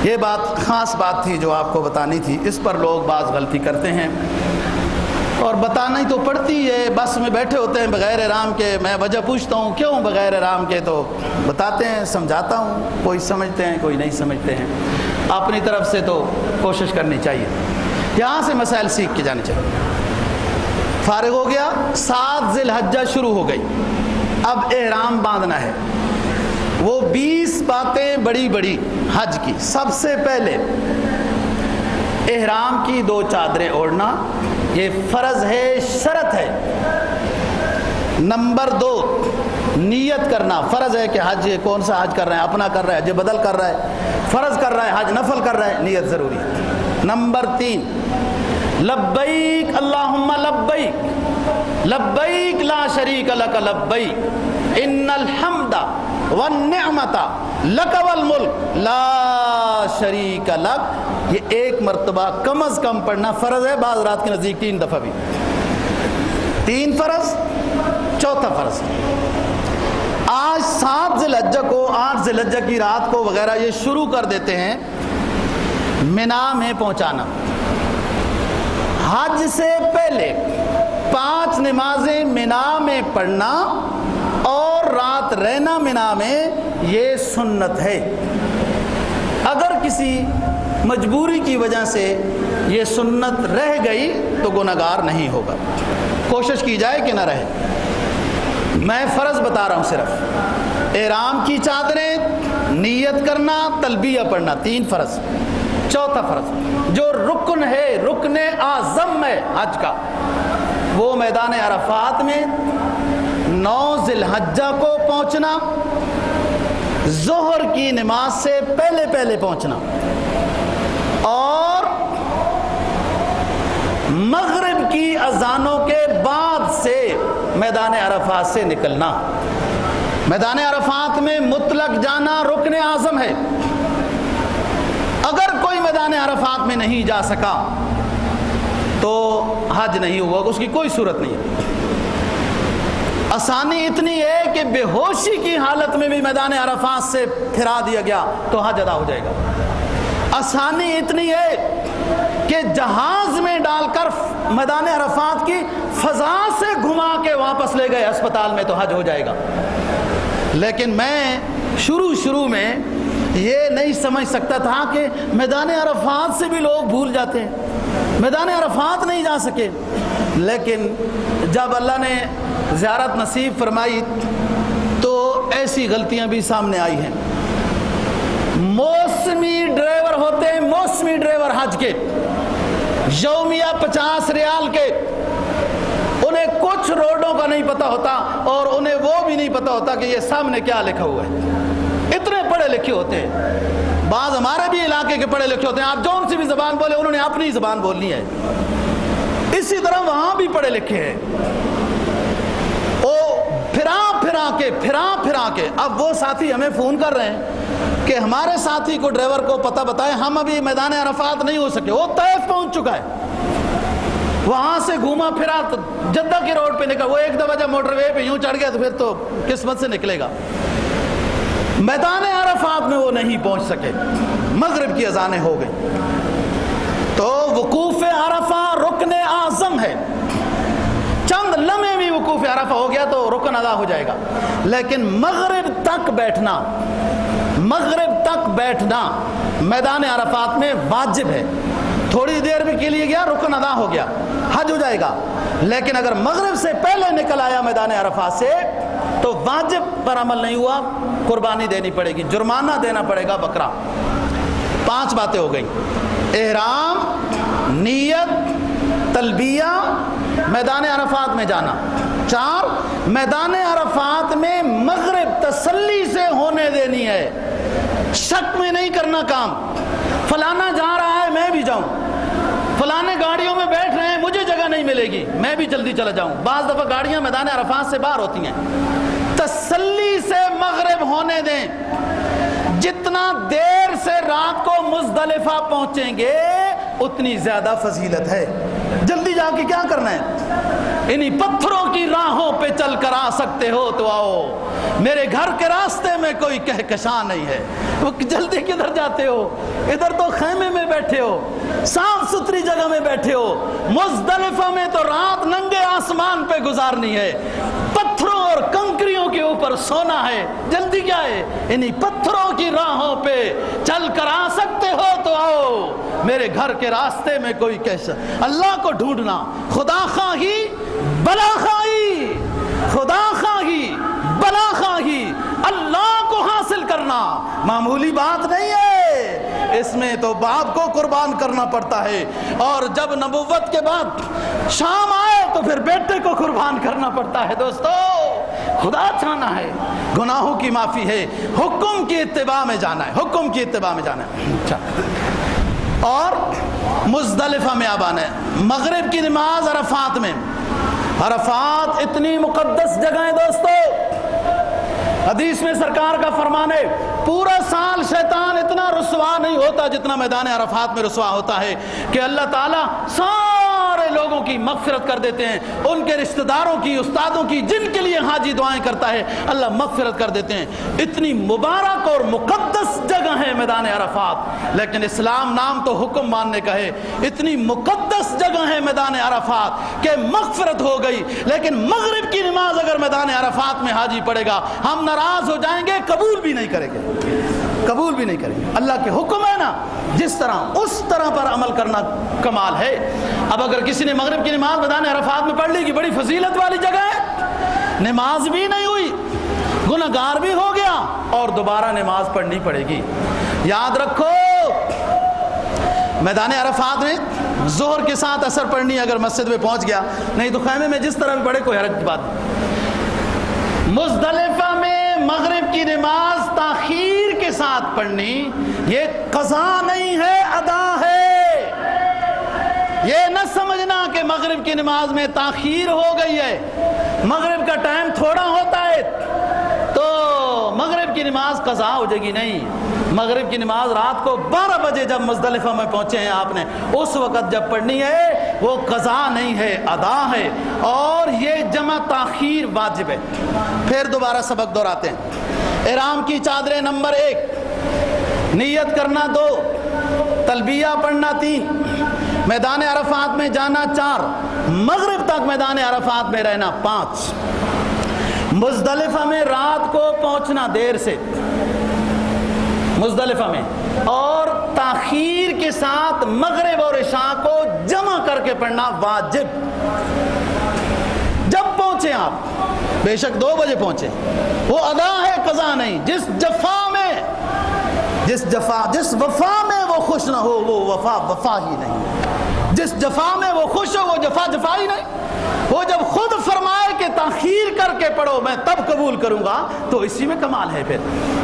یہ بات خاص بات تھی جو آپ کو بتانی تھی، اس پر لوگ بعض غلطی کرتے ہیں اور بتانا ہی تو پڑتی ہے، بس میں بیٹھے ہوتے ہیں بغیر احرام کے، میں وجہ پوچھتا ہوں کیوں بغیر احرام کے، تو بتاتے ہیں، سمجھاتا ہوں، کوئی سمجھتے ہیں کوئی نہیں سمجھتے ہیں۔ اپنی طرف سے تو کوشش کرنی چاہیے، یہاں سے مسائل سیکھ کے جانے چاہیے۔ فارغ ہو گیا، 7 ذی الحجہ شروع ہو گئی، اب احرام باندھنا ہے۔ وہ 20 باتیں بڑی بڑی حج کی، سب سے پہلے احرام کی 2 چادریں اوڑھنا، یہ فرض ہے، شرط ہے۔ نمبر 2 نیت کرنا، فرض ہے کہ حج کون سا حج کر رہے ہیں، اپنا کر رہا ہے، حج بدل کر رہا ہے، فرض کر رہا ہے، حج نفل کر رہا ہے، نیت ضروری ہے۔ نمبر 3 لبیک اللہم لبیک لبیک لا شریک لک لبیک ان الحمد والنعمت لک والملک لا شریک لک، یہ 1 مرتبہ کم از کم پڑھنا فرض ہے، بعض رات کے نزدیک 3 دفعہ بھی، 3 فرض، 4تھا فرض۔ آج 7 ذی الحجہ کو، 8 ذی الحجہ کی رات کو وغیرہ یہ شروع کر دیتے ہیں منا میں پہنچانا۔ حج سے پہلے 5 نمازیں منا میں پڑھنا اور رات رہنا منا میں، یہ سنت ہے۔ اگر کسی مجبوری کی وجہ سے یہ سنت رہ گئی تو گناہگار نہیں ہوگا، کوشش کی جائے کہ نہ رہے۔ میں فرض بتا رہا ہوں صرف، احرام کی چادریں، نیت کرنا، تلبیہ پڑھنا، 3 فرض۔ 4تھا فرض جو رکن ہے، رکن اعظم ہے حج کا، وہ میدان عرفات میں 9 ذی الحجہ کو پہنچنا، ظہر کی نماز سے پہلے پہلے پہنچنا اور مغرب کی اذانوں کے بعد سے میدان عرفات سے نکلنا۔ میدان عرفات میں مطلق جانا رکن اعظم ہے۔ اگر کوئی میدان عرفات میں نہیں جا سکا تو حج نہیں ہوا، اس کی کوئی صورت نہیں ہے۔ آسانی اتنی ہے کہ بے ہوشی کی حالت میں بھی میدان عرفات سے پھرا دیا گیا تو حج ادا ہو جائے گا۔ آسانی اتنی ہے کہ جہاز میں ڈال کر میدان عرفات کی فضا سے گھما کے واپس لے گئے اسپتال میں تو حج ہو جائے گا۔ لیکن میں شروع میں یہ نہیں سمجھ سکتا تھا کہ میدان عرفات سے بھی لوگ بھول جاتے ہیں، میدان عرفات نہیں جا سکے۔ لیکن جب اللہ نے زیارت نصیب فرمائی تو ایسی غلطیاں بھی سامنے آئی ہیں۔ موسمی ڈرائیور ہوتے ہیں، موسمی ڈرائیور حج کے، یومیہ 50 ریال کے، انہیں کچھ روڈوں کا نہیں پتہ ہوتا اور انہیں وہ بھی نہیں پتہ ہوتا کہ یہ سامنے کیا لکھا ہوا ہے۔ اتنے پڑھے لکھے ہوتے ہیں، بعض ہمارے بھی علاقے کے پڑھے لکھے ہوتے ہیں، آپ جون سی بھی زبان بولے انہوں نے اپنی زبان بولنی ہے، اسی طرح وہاں بھی پڑھے لکھے ہیں۔ وہ پھرا کے اب وہ ساتھی ہمیں فون کر رہے ہیں کہ ہمارے ساتھی کو، ڈرائیور کو پتہ بتائیں، ہم ابھی میدان عرفات نہیں ہو سکے، وہ طائف پہنچ چکا ہے، وہاں سے گھوما پھرا جدہ کی روڈ پہ نکل، وہ ایک دفعہ جب موٹر وے پہ یوں چڑھ گیا تو پھر تو قسمت سے نکلے گا۔ میدان عرفات میں وہ نہیں پہنچ سکے، مغرب کی اذانیں ہو گئی۔ تو وقوف عرفہ رکن اعظم ہے، چند لمحے بھی وقوف عرفہ ہو گیا تو رکن ادا ہو جائے گا۔ لیکن مغرب تک بیٹھنا میدان عرفات میں واجب ہے۔ تھوڑی دیر بھی کے لیے گیا، رکن ادا ہو گیا، حج ہو جائے گا۔ لیکن اگر مغرب سے پہلے نکل آیا میدان عرفات سے تو واجب پر عمل نہیں ہوا، قربانی دینی پڑے گی، جرمانہ دینا پڑے گا، بکرا۔ 5 باتیں ہو گئیں، احرام، نیت، تلبیہ، میدان عرفات میں جانا۔ 4 میدان عرفات میں مغرب تسلی سے ہونے دینی ہے، شک میں نہیں کرنا کام، فلانا جا رہا ہے میں بھی جاؤں، فلانے گاڑیوں میں بیٹھ رہے ہیں مجھے جگہ نہیں ملے گی میں بھی جلدی چلا جاؤں۔ بعض دفعہ گاڑیاں میدان عرفات سے باہر ہوتی ہیں، تسلی سے مغرب ہونے دیں، جتنا جتنا دیر سے رات کو مزدلفہ پہنچیں گے اتنی زیادہ فضیلت ہے۔ جلدی جا کے کیا کرنا ہے؟ انہی پتھروں کی راہوں پہ چل کر آ سکتے ہو تو آؤ، میرے گھر کے راستے میں کوئی کہکشاں نہیں ہے۔ وہ جلدی کدھر جاتے ہو؟ ادھر تو خیمے میں بیٹھے ہو، صاف ستھری جگہ میں بیٹھے ہو۔ مزدلفہ میں تو رات ننگے آسمان پہ گزارنی ہے، پتھروں اور کنکریوں کے اوپر سونا ہے۔ جلدی کیا ہے؟ انہی پتھروں کی راہوں پہ چل کر آ سکتے ہو تو آؤ، میرے گھر کے راستے میں کوئی کیسا۔ اللہ کو ڈھونڈنا، خدا خواہی بلا خواہی، خدا خواہی بلا خواہی، اللہ کو حاصل کرنا معمولی بات نہیں ہے۔ اس میں تو باپ کو قربان کرنا پڑتا ہے، اور جب نبوت کے بعد شام آئے تو پھر بیٹے کو قربان کرنا پڑتا ہے۔ دوستو خدا چاہنا ہے، گناہوں کی معافی ہے، حکم کی اتباع میں جانا ہے، حکم کی اتباع میں جانا ہے۔ اچھا، اور مزدلفہ میں اب آنا ہے۔ مغرب کی نماز عرفات میں۔ عرفات اتنی مقدس جگہ ہے دوستو، حدیث میں سرکار کا فرمان ہے پورا سال شیطان اتنا رسوا نہیں ہوتا جتنا میدان عرفات میں رسوا ہوتا ہے، کہ اللہ تعالیٰ سارے لوگوں کی مغفرت کر دیتے ہیں، ان کے رشتہ داروں کی، استادوں کی، جن کے لیے حاجی دعائیں کرتا ہے اللہ مغفرت کر دیتے ہیں۔ اتنی مبارک اور مقدس جگہ ہے میدان عرفات، لیکن اسلام نام تو حکم ماننے کا ہے۔ اتنی مقدس جگہ ہے میدان عرفات کہ مغفرت ہو گئی، لیکن مغرب کی نماز اگر میدان عرفات میں حاجی پڑے گا ہم ناراض ہو جائیں گے، قبول بھی نہیں کریں گے، قبول بھی نہیں کریں گے۔ اللہ کے حکم ہے نا، جس طرح اس طرح پر عمل کرنا کمال ہے۔ اب اگر کسی نے مغرب کی نماز میدان عرفات میں پڑھ لی کہ بڑی فضیلت والی جگہ ہے، نماز بھی نہیں ہوئی، گنہگار بھی ہو گیا، اور دوبارہ نماز پڑھنی پڑے گی۔ یاد رکھو میدان عرفات میں ظہر کے ساتھ اثر پڑھنی اگر مسجد میں پہنچ گیا، نہیں تو خیمے میں جس طرح بھی پڑھے کوئی حرج بات نہیں۔ مزدلفہ میں مغرب کی نماز تاخیر کے ساتھ پڑھنی یہ قضا نہیں ہے، ادا ہے۔ یہ نہ سمجھنا کہ مغرب کی نماز میں تاخیر ہو گئی ہے، مغرب کا ٹائم تھوڑا ہوتا ہے تو مغرب کی نماز قضا ہو جائے گی، نہیں۔ مغرب کی نماز رات کو 12 بجے جب مزدلفہ میں پہنچے ہیں آپ نے، اس وقت جب پڑھنی ہے وہ قضا نہیں ہے، ادا ہے، اور یہ جمع تاخیر واجب ہے۔ پھر دوبارہ سبق دہراتے ہیں۔ احرام کی چادریں نمبر 1، نیت کرنا 2، تلبیہ پڑھنا 3، میدان عرفات میں جانا 4، مغرب تک میدان عرفات میں رہنا 5، مزدلفہ میں رات کو پہنچنا دیر سے مزدلفہ میں، اور تاخیر کے ساتھ مغرب اور عشاء کو جمع کر کے پڑھنا واجب۔ جب پہنچے آپ، بے شک 2 بجے پہنچے، وہ ادا ہے، قضا نہیں۔ جس وفا میں وہ خوش نہ ہو وہ وفا ہی نہیں، جس جفا میں وہ خوش ہو وہ جفا ہی نہیں۔ وہ جب خود فرمائے کہ تاخیر کر کے پڑھو میں تب قبول کروں گا تو اسی میں کمال ہے۔ پھر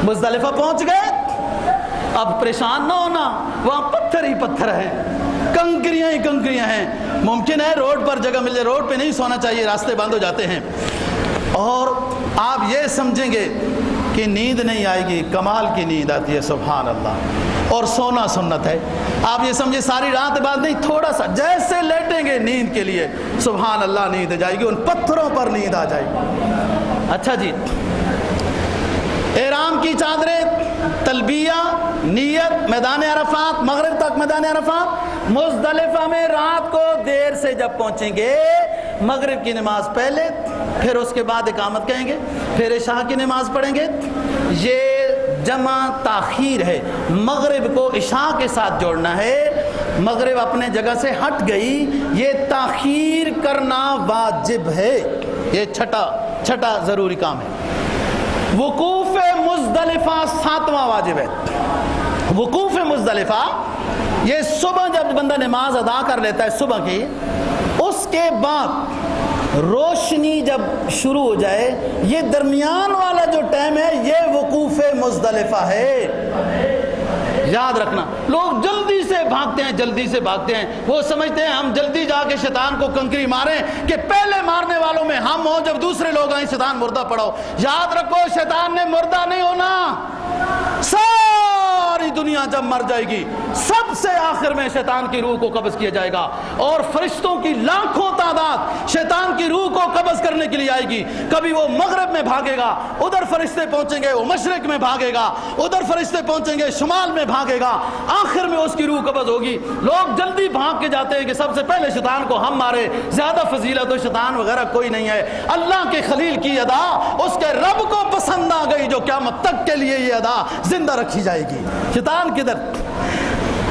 مزدلفہ پہنچ گئے، اب پریشان نہ ہونا، وہاں پتھر ہی پتھر ہیں، کنکریاں ہی کنکریاں ہیں۔ ممکن ہے روڈ پر جگہ مل جائے، روڈ پہ نہیں سونا چاہیے، راستے بند ہو جاتے ہیں، اور آپ یہ سمجھیں گے کہ نیند نہیں آئے گی، کمال کی نیند آتی ہے، سبحان اللہ، اور سونا سنت ہے۔ آپ یہ سمجھے ساری رات بعد نہیں، تھوڑا سا جیسے لیٹیں گے نیند کے لیے، سبحان اللہ نیند آ جائے گی، ان پتھروں پر نیند آ جائے گی۔ اچھا جی، احرام کی چادریں، تلبیہ، نیت، میدان عرفات، مغرب تک میدان عرفات۔ مزدلفہ میں رات کو دیر سے جب پہنچیں گے، مغرب کی نماز پہلے، پھر اس کے بعد اقامت کہیں گے، پھر عشاء کی نماز پڑھیں گے۔ یہ جمع تاخیر ہے، مغرب کو عشاء کے ساتھ جوڑنا ہے۔ مغرب اپنے جگہ سے ہٹ گئی، یہ تاخیر کرنا واجب ہے۔ یہ چھٹا ضروری کام ہے۔ وقوف مزدلفہ 7واں واجب ہے۔ وقوف مزدلفہ یہ صبح جب بندہ نماز ادا کر لیتا ہے صبح کی، اس کے بعد روشنی جب شروع ہو جائے، یہ درمیان والا جو ٹائم ہے یہ وقوف مزدلفہ ہے۔ یاد رکھنا، لوگ جلدی سے بھاگتے ہیں، وہ سمجھتے ہیں ہم جلدی جا کے شیطان کو کنکری ماریں کہ پہلے مارنے والوں میں ہم ہوں، جب دوسرے لوگ شیطان مردہ پڑاؤ۔ یاد رکھو شیطان نے مردہ نہیں ہونا، ساری دنیا جب مر جائے گی سب سے آخر میں شیطان کی روح کو قبض کیا جائے گا، اور فرشتوں کی لاکھوں تعداد شیطان کی روح کو قبض کرنے کے لیے آئے گی۔ کبھی وہ مغرب میں بھاگے گا، ادھر فرشتے پہنچیں گے، وہ مشرق میں بھاگے گا، ادھر فرشتے پہنچیں گے، شمال میں بھاگے گا، آخر میں اس کی روح قبض ہوگی۔ لوگ جلدی بھاگ کے جاتے ہیں کہ سب سے پہلے شیطان کو ہم مارے، زیادہ فضیلت و شیطان وغیرہ کوئی نہیں ہے۔ اللہ کے خلیل کی ادا اس کے رب کو پسند آ گئی جو قیامت تک کے لیے یہ ادا زندہ رکھی جائے گی۔ شیطان کدھر؟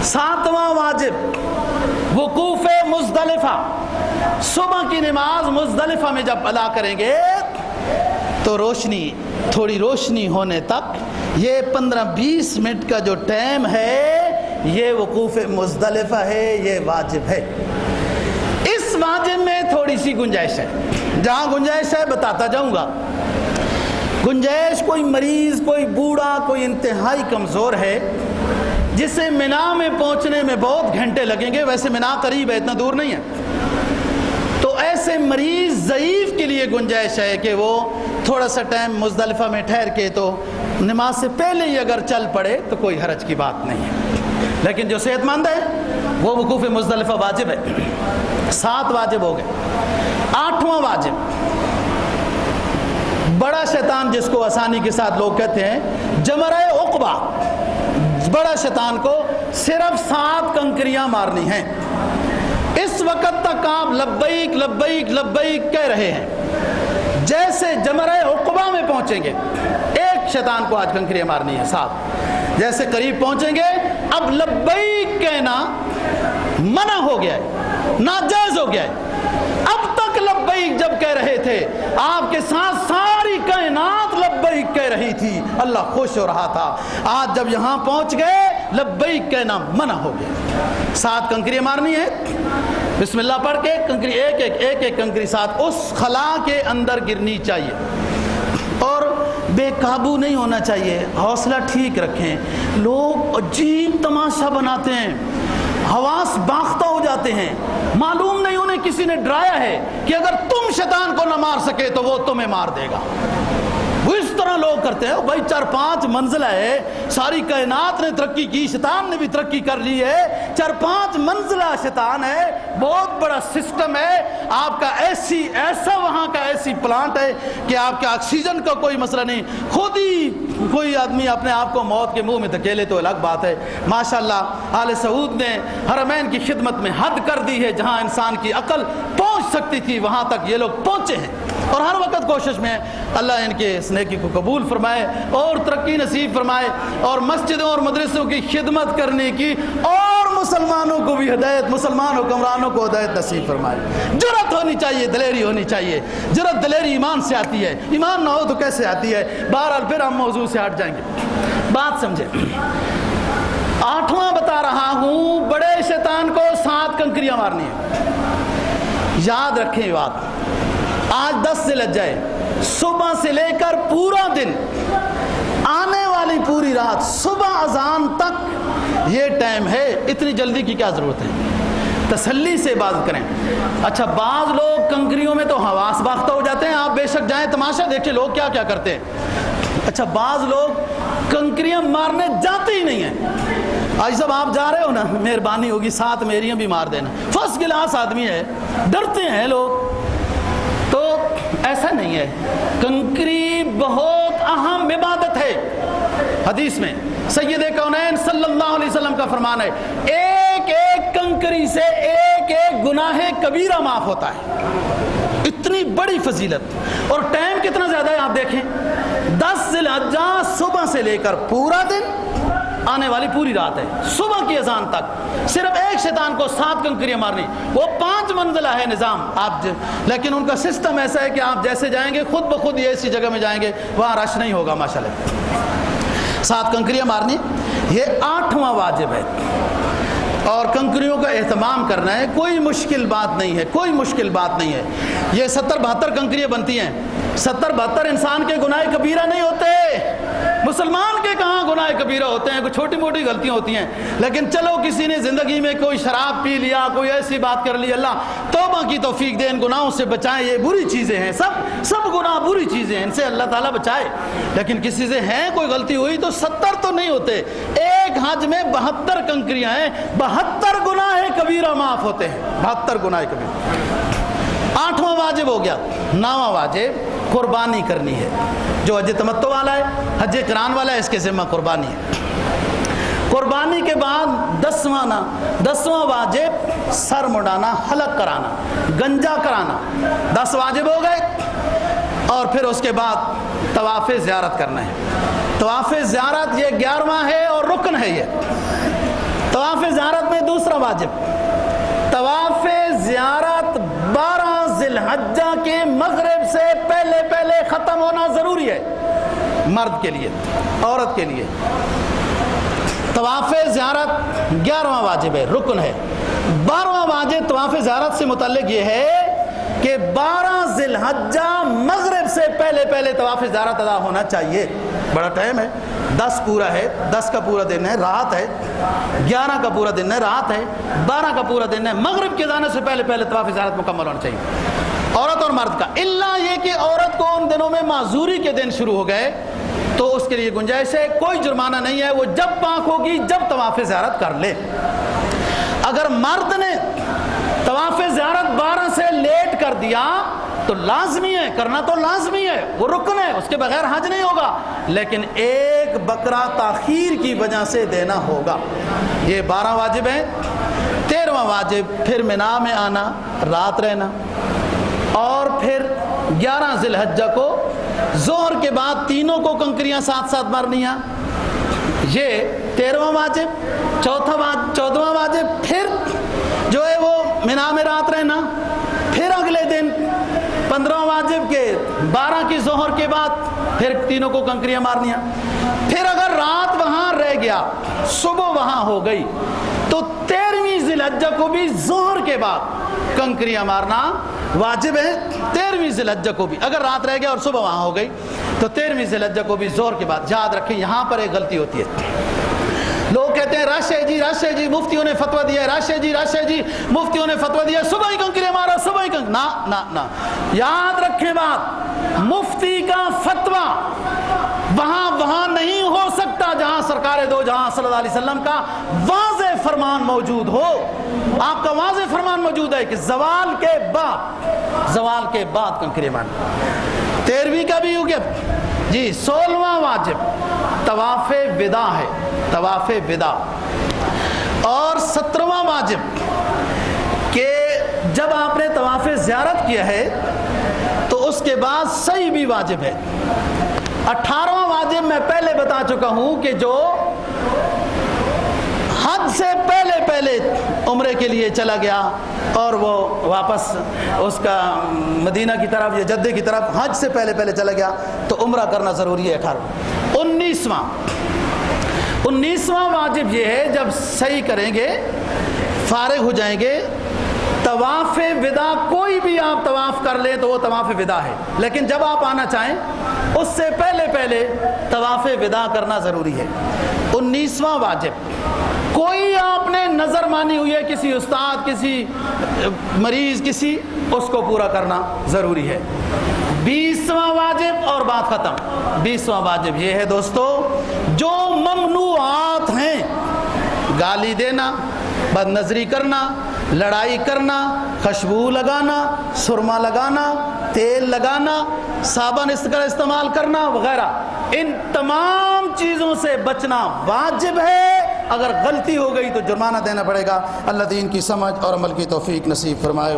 ساتواں واجب وقوف مزدلفہ، صبح کی نماز مزدلفہ میں جب ادا کریں گے تو روشنی، تھوڑی روشنی ہونے تک یہ 15-20 منٹ کا جو ٹائم ہے یہ وقوف مزدلفہ ہے، یہ واجب ہے۔ اس واجب میں تھوڑی سی گنجائش ہے، جہاں گنجائش ہے بتاتا جاؤں گا۔ گنجائش کوئی مریض، کوئی بوڑھا، کوئی انتہائی کمزور ہے جسے منا میں پہنچنے میں بہت گھنٹے لگیں گے، ویسے منا قریب ہے، اتنا دور نہیں ہے، تو ایسے مریض ضعیف کے لیے گنجائش ہے کہ وہ تھوڑا سا ٹائم مزدلفہ میں ٹھہر کے تو نماز سے پہلے ہی اگر چل پڑے تو کوئی حرج کی بات نہیں ہے۔ لیکن جو صحت مند ہے وہ وقوف مزدلفہ واجب ہے۔ 7 واجب ہو گئے۔ 8واں واجب، بڑا شیطان جس کو آسانی کے ساتھ لوگ کہتے ہیں جمرہ عقبہ، بڑا شیطان کو صرف 7 کنکریاں مارنی ہیں۔ اس وقت تک آپ لبیک لبیک لبیک کہہ رہے ہیں، جیسے جمرہ عقبہ میں پہنچیں گے ایک شیطان کو آج کنکریاں مارنی ہے 7، جیسے قریب پہنچیں گے اب لبیک کہنا منع ہو گیا ہے، ناجائز ہو گیا ہے۔ اب تک لبیک جب کہہ رہے تھے آپ کے ساتھ ساری کائنات لبیک کہہ رہی تھی، اللہ خوش ہو رہا تھا، آج جب یہاں پہنچ گئے لبیک کہنا منع ہو گیا۔ 7 کنکریاں مارنی ہے، بسم اللہ پڑھ کے کنکری ایک کنکری 7 اس خلا کے اندر گرنی چاہیے، اور بے قابو نہیں ہونا چاہیے، حوصلہ ٹھیک رکھیں۔ لوگ عجیب تماشا بناتے ہیں، حواس باختہ ہو جاتے ہیں، معلوم نہیں انہیں کسی نے ڈرایا ہے کہ اگر تم شیطان کو نہ مار سکے تو وہ تمہیں مار دے گا۔ وہ اس طرح لوگ کرتے ہیں، بھائی 4-5 منزلہ ہے، ساری کائنات نے ترقی کی، شیطان نے بھی ترقی کر لی ہے، 4-5 منزلہ شیطان ہے، بہت بڑا سسٹم ہے آپ کا، ایسا وہاں کا ایسی پلانٹ ہے کہ آپ کے آکسیجن کا کوئی مسئلہ نہیں، خود ہی کوئی آدمی اپنے آپ کو موت کے منہ میں دھکیلے تو الگ بات ہے۔ ماشاءاللہ آل سعود نے حرمین کی خدمت میں حد کر دی ہے، جہاں انسان کی عقل پہنچ سکتی تھی وہاں تک یہ لوگ پہنچے ہیں، اور ہر وقت کوشش میں اللہ ان کے اس نیکی کو قبول فرمائے اور ترقی نصیب فرمائے، اور مسجدوں اور مدرسوں کی خدمت کرنے کی اور مسلمانوں کو بھی ہدایت، مسلمان حکمرانوں کو ہدایت نصیب فرمائے۔ جرأت ہونی چاہیے، دلیری ہونی چاہیے، جرأت دلیری ایمان سے آتی ہے، ایمان نہ ہو تو کیسے آتی ہے؟ بہرحال پھر ہم موضوع سے ہٹ جائیں گے، بات سمجھیں۔ 8واں بتا رہا ہوں، بڑے شیطان کو 7 کنکریاں مارنی ہے۔ یاد رکھیں بات، آج 10 ذی الحجہ ہے، صبح سے لے کر پورا دن، آنے والی پوری رات، صبح اذان تک یہ ٹائم ہے، اتنی جلدی کی کیا ضرورت ہے؟ تسلی سے عبادت کریں۔ اچھا بعض لوگ کنکریوں میں تو حواس باختہ ہو جاتے ہیں، آپ بے شک جائیں تماشا دیکھیں لوگ کیا کیا کرتے ہیں۔ اچھا بعض لوگ کنکریاں مارنے جاتے ہی نہیں ہیں۔ آج صاحب آپ جا رہے ہو نا، مہربانی ہوگی 7 میریاں بھی مار دینا، فرسٹ کلاس آدمی ہے، ڈرتے ہیں لوگ، تو ایسا نہیں ہے۔ کنکری بہت اہم عبادت ہے، حدیث میں سید کونین صلی اللہ علیہ وسلم کا فرمان ہے، ایک ایک کنکری سے ایک ایک گناہ کبیرہ معاف ہوتا ہے۔ اتنی بڑی فضیلت، اور ٹائم کتنا زیادہ ہے آپ دیکھیں، 10 ذی الحجہ صبح سے لے کر پورا دن، آنے والی پوری رات ہے، صبح کی اذان تک صرف ایک شیطان کو 7 کنکریاں مارنی۔ وہ 5 منزلہ ہے نظام آپ لیکن ان کا سسٹم ایسا ہے کہ آپ جیسے جائیں گے خود بخود یہ ایسی جگہ میں جائیں گے وہاں رش نہیں ہوگا ماشاءاللہ۔ 7 کنکریاں مارنی، یہ 8واں واجب ہے، اور کنکریوں کا اہتمام کرنا ہے، کوئی مشکل بات نہیں ہے، کوئی مشکل بات نہیں ہے۔ یہ 70-72 کنکریاں بنتی ہیں، 70-72 انسان کے گناہ کبیرہ نہیں ہوتے، مسلمان کے کہاں گناہ کبیرہ ہوتے ہیں، کوئی چھوٹی موٹی غلطیاں ہوتی ہیں، لیکن چلو کسی نے زندگی میں کوئی شراب پی لیا، کوئی ایسی بات کر لی، اللہ توبہ کی توفیق دے، ان گناہوں سے بچائیں، یہ بری چیزیں ہیں، سب گناہ بری چیزیں ہیں، ان سے اللہ تعالیٰ بچائے، لیکن کسی سے ہیں کوئی غلطی ہوئی تو 70 تو نہیں ہوتے، ایک ایک حج میں 72 کنکریاں ہیں، 72 گناہ کبیرہ معاف ہوتے ہیں، 72 گناہ کبیرہ۔ 8واں واجب ہو گیا۔ 9واں واجب قربانی کرنی ہے۔ جو حج تمتع والا ہے، حج قران والا ہے، اس کے ذمہ قربانی ہے۔ قربانی کے بعد 10واں واجب سر مڈانا، حلق کرانا، گنجا کرانا، 10 واجب ہو گئے۔ اور پھر اس کے بعد طواف زیارت کرنا ہے۔ طواف زیارت یہ 11واں ہے اور رکن ہے۔ یہ طواف زیارت میں دوسرا واجب، طواف زیارت 12 ذی الحجہ کے مغرب سے پہلے ختم ہونا ضروری ہے، مرد کے لیے، عورت کے لیے۔ طواف زیارت 11واں واجب ہے، رکن ہے۔ 12واں واجب طواف زیارت سے متعلق یہ ہے کہ 12 ذی الحجہ مغرب سے پہلے طواف زیارت ادا ہونا چاہیے۔ بڑا ٹائم ہے، 10 پورا ہے، 10 کا پورا دن ہے، رات ہے، 11 کا پورا دن ہے، رات ہے، 12 کا پورا دن ہے۔ مغرب کے جانے سے پہلے طواف زیارت مکمل ہونا چاہیے، عورت اور مرد کا۔ الا یہ کہ عورت کو ان دنوں میں معذوری کے دن شروع ہو گئے تو اس کے لیے گنجائش ہے، کوئی جرمانہ نہیں ہے، وہ جب پاک ہوگی جب طواف زیارت کر لے۔ اگر مرد نے طواف زیارت 12 سے لیٹ کر دیا تو لازمی ہے، کرنا تو لازمی ہے، وہ رکن ہے، اس کے بغیر حج نہیں ہوگا، لیکن ایک بکرا تاخیر کی وجہ سے دینا ہوگا۔ یہ 12 واجب ہیں۔ 13واں واجب پھر مینا میں آنا، رات رہنا، اور پھر 11 ذی الحجہ کو ظہر کے بعد تینوں کو کنکریاں ساتھ مارنیاں۔ یہ 13واں واجب۔ 14واں واجب پھر جو ہے وہ مینا میں رات رہنا، پھر اگلے دن 15واں واجب کے 12 کی ظہر کے بعد پھر تینوں کو کنکریاں مارنیاں۔ پھر اگر رات وہاں رہ گیا، صبح وہاں ہو گئی، تو 13ویں ذی الحجہ کو بھی ظہر کے بعد کنکریاں مارنا واجب ہے۔ 13ویں ذی الحجہ کو بھی، اگر رات رہ گیا اور صبح وہاں ہو گئی تو 13ویں ذی الحجہ کو بھی ظہر کے بعد۔ یاد رکھیں یہاں پر ایک غلطی ہوتی ہے، لوگ کہتے ہیں راشے جی مفتیوں نے فتویٰ دیا ہے، راشے جی مفتیوں نے فتویٰ دیا ہے، صبح ہی کنکریاں مارا، صبح ہی نہ۔ یاد رکھیں بات، مفتی کا فتویٰ وہاں نہیں ہو سکتا جہاں سرکار دو جہاں صلی اللہ علیہ وسلم کا واضح فرمان موجود ہو۔ آپ کا واضح فرمان موجود ہے کہ زوال کے بعد کنکریاں مارنا۔ 13ویں کا بھی ہو گیا جی۔ 16واں واجب طواف وداع ہے، طواف وداع۔ اور 17واں واجب کہ جب آپ نے طواف زیارت کیا ہے تو اس کے بعد سعی بھی واجب ہے۔ 18واں واجب میں پہلے بتا چکا ہوں کہ جو حج سے پہلے عمرے کے لیے چلا گیا اور وہ واپس اس کا مدینہ کی طرف یا جدہ کی طرف حج سے پہلے چلا گیا تو عمرہ کرنا ضروری ہے۔ 18واں 19واں واجب یہ ہے جب صحیح کریں گے، فارغ ہو جائیں گے، طواف وداع کوئی بھی آپ طواف کر لیں تو وہ طواف وداع ہے، لیکن جب آپ آنا چاہیں اس سے پہلے طواف وداع کرنا ضروری ہے۔ 19واں واجب کوئی آپ نے نظر مانی ہوئی ہے، کسی استاد، کسی مریض، اس کو پورا کرنا ضروری ہے۔ 20واں واجب اور بات ختم۔ 20واں واجب یہ ہے دوستو، جو ممنوعات ہیں، گالی دینا، بد نظری کرنا، لڑائی کرنا، خوشبو لگانا، سرما لگانا، تیل لگانا، صابن اس کا استعمال کرنا وغیرہ، ان تمام چیزوں سے بچنا واجب ہے۔ اگر غلطی ہو گئی تو جرمانہ دینا پڑے گا۔ اللہ دین کی سمجھ اور عمل کی توفیق نصیب فرمائے۔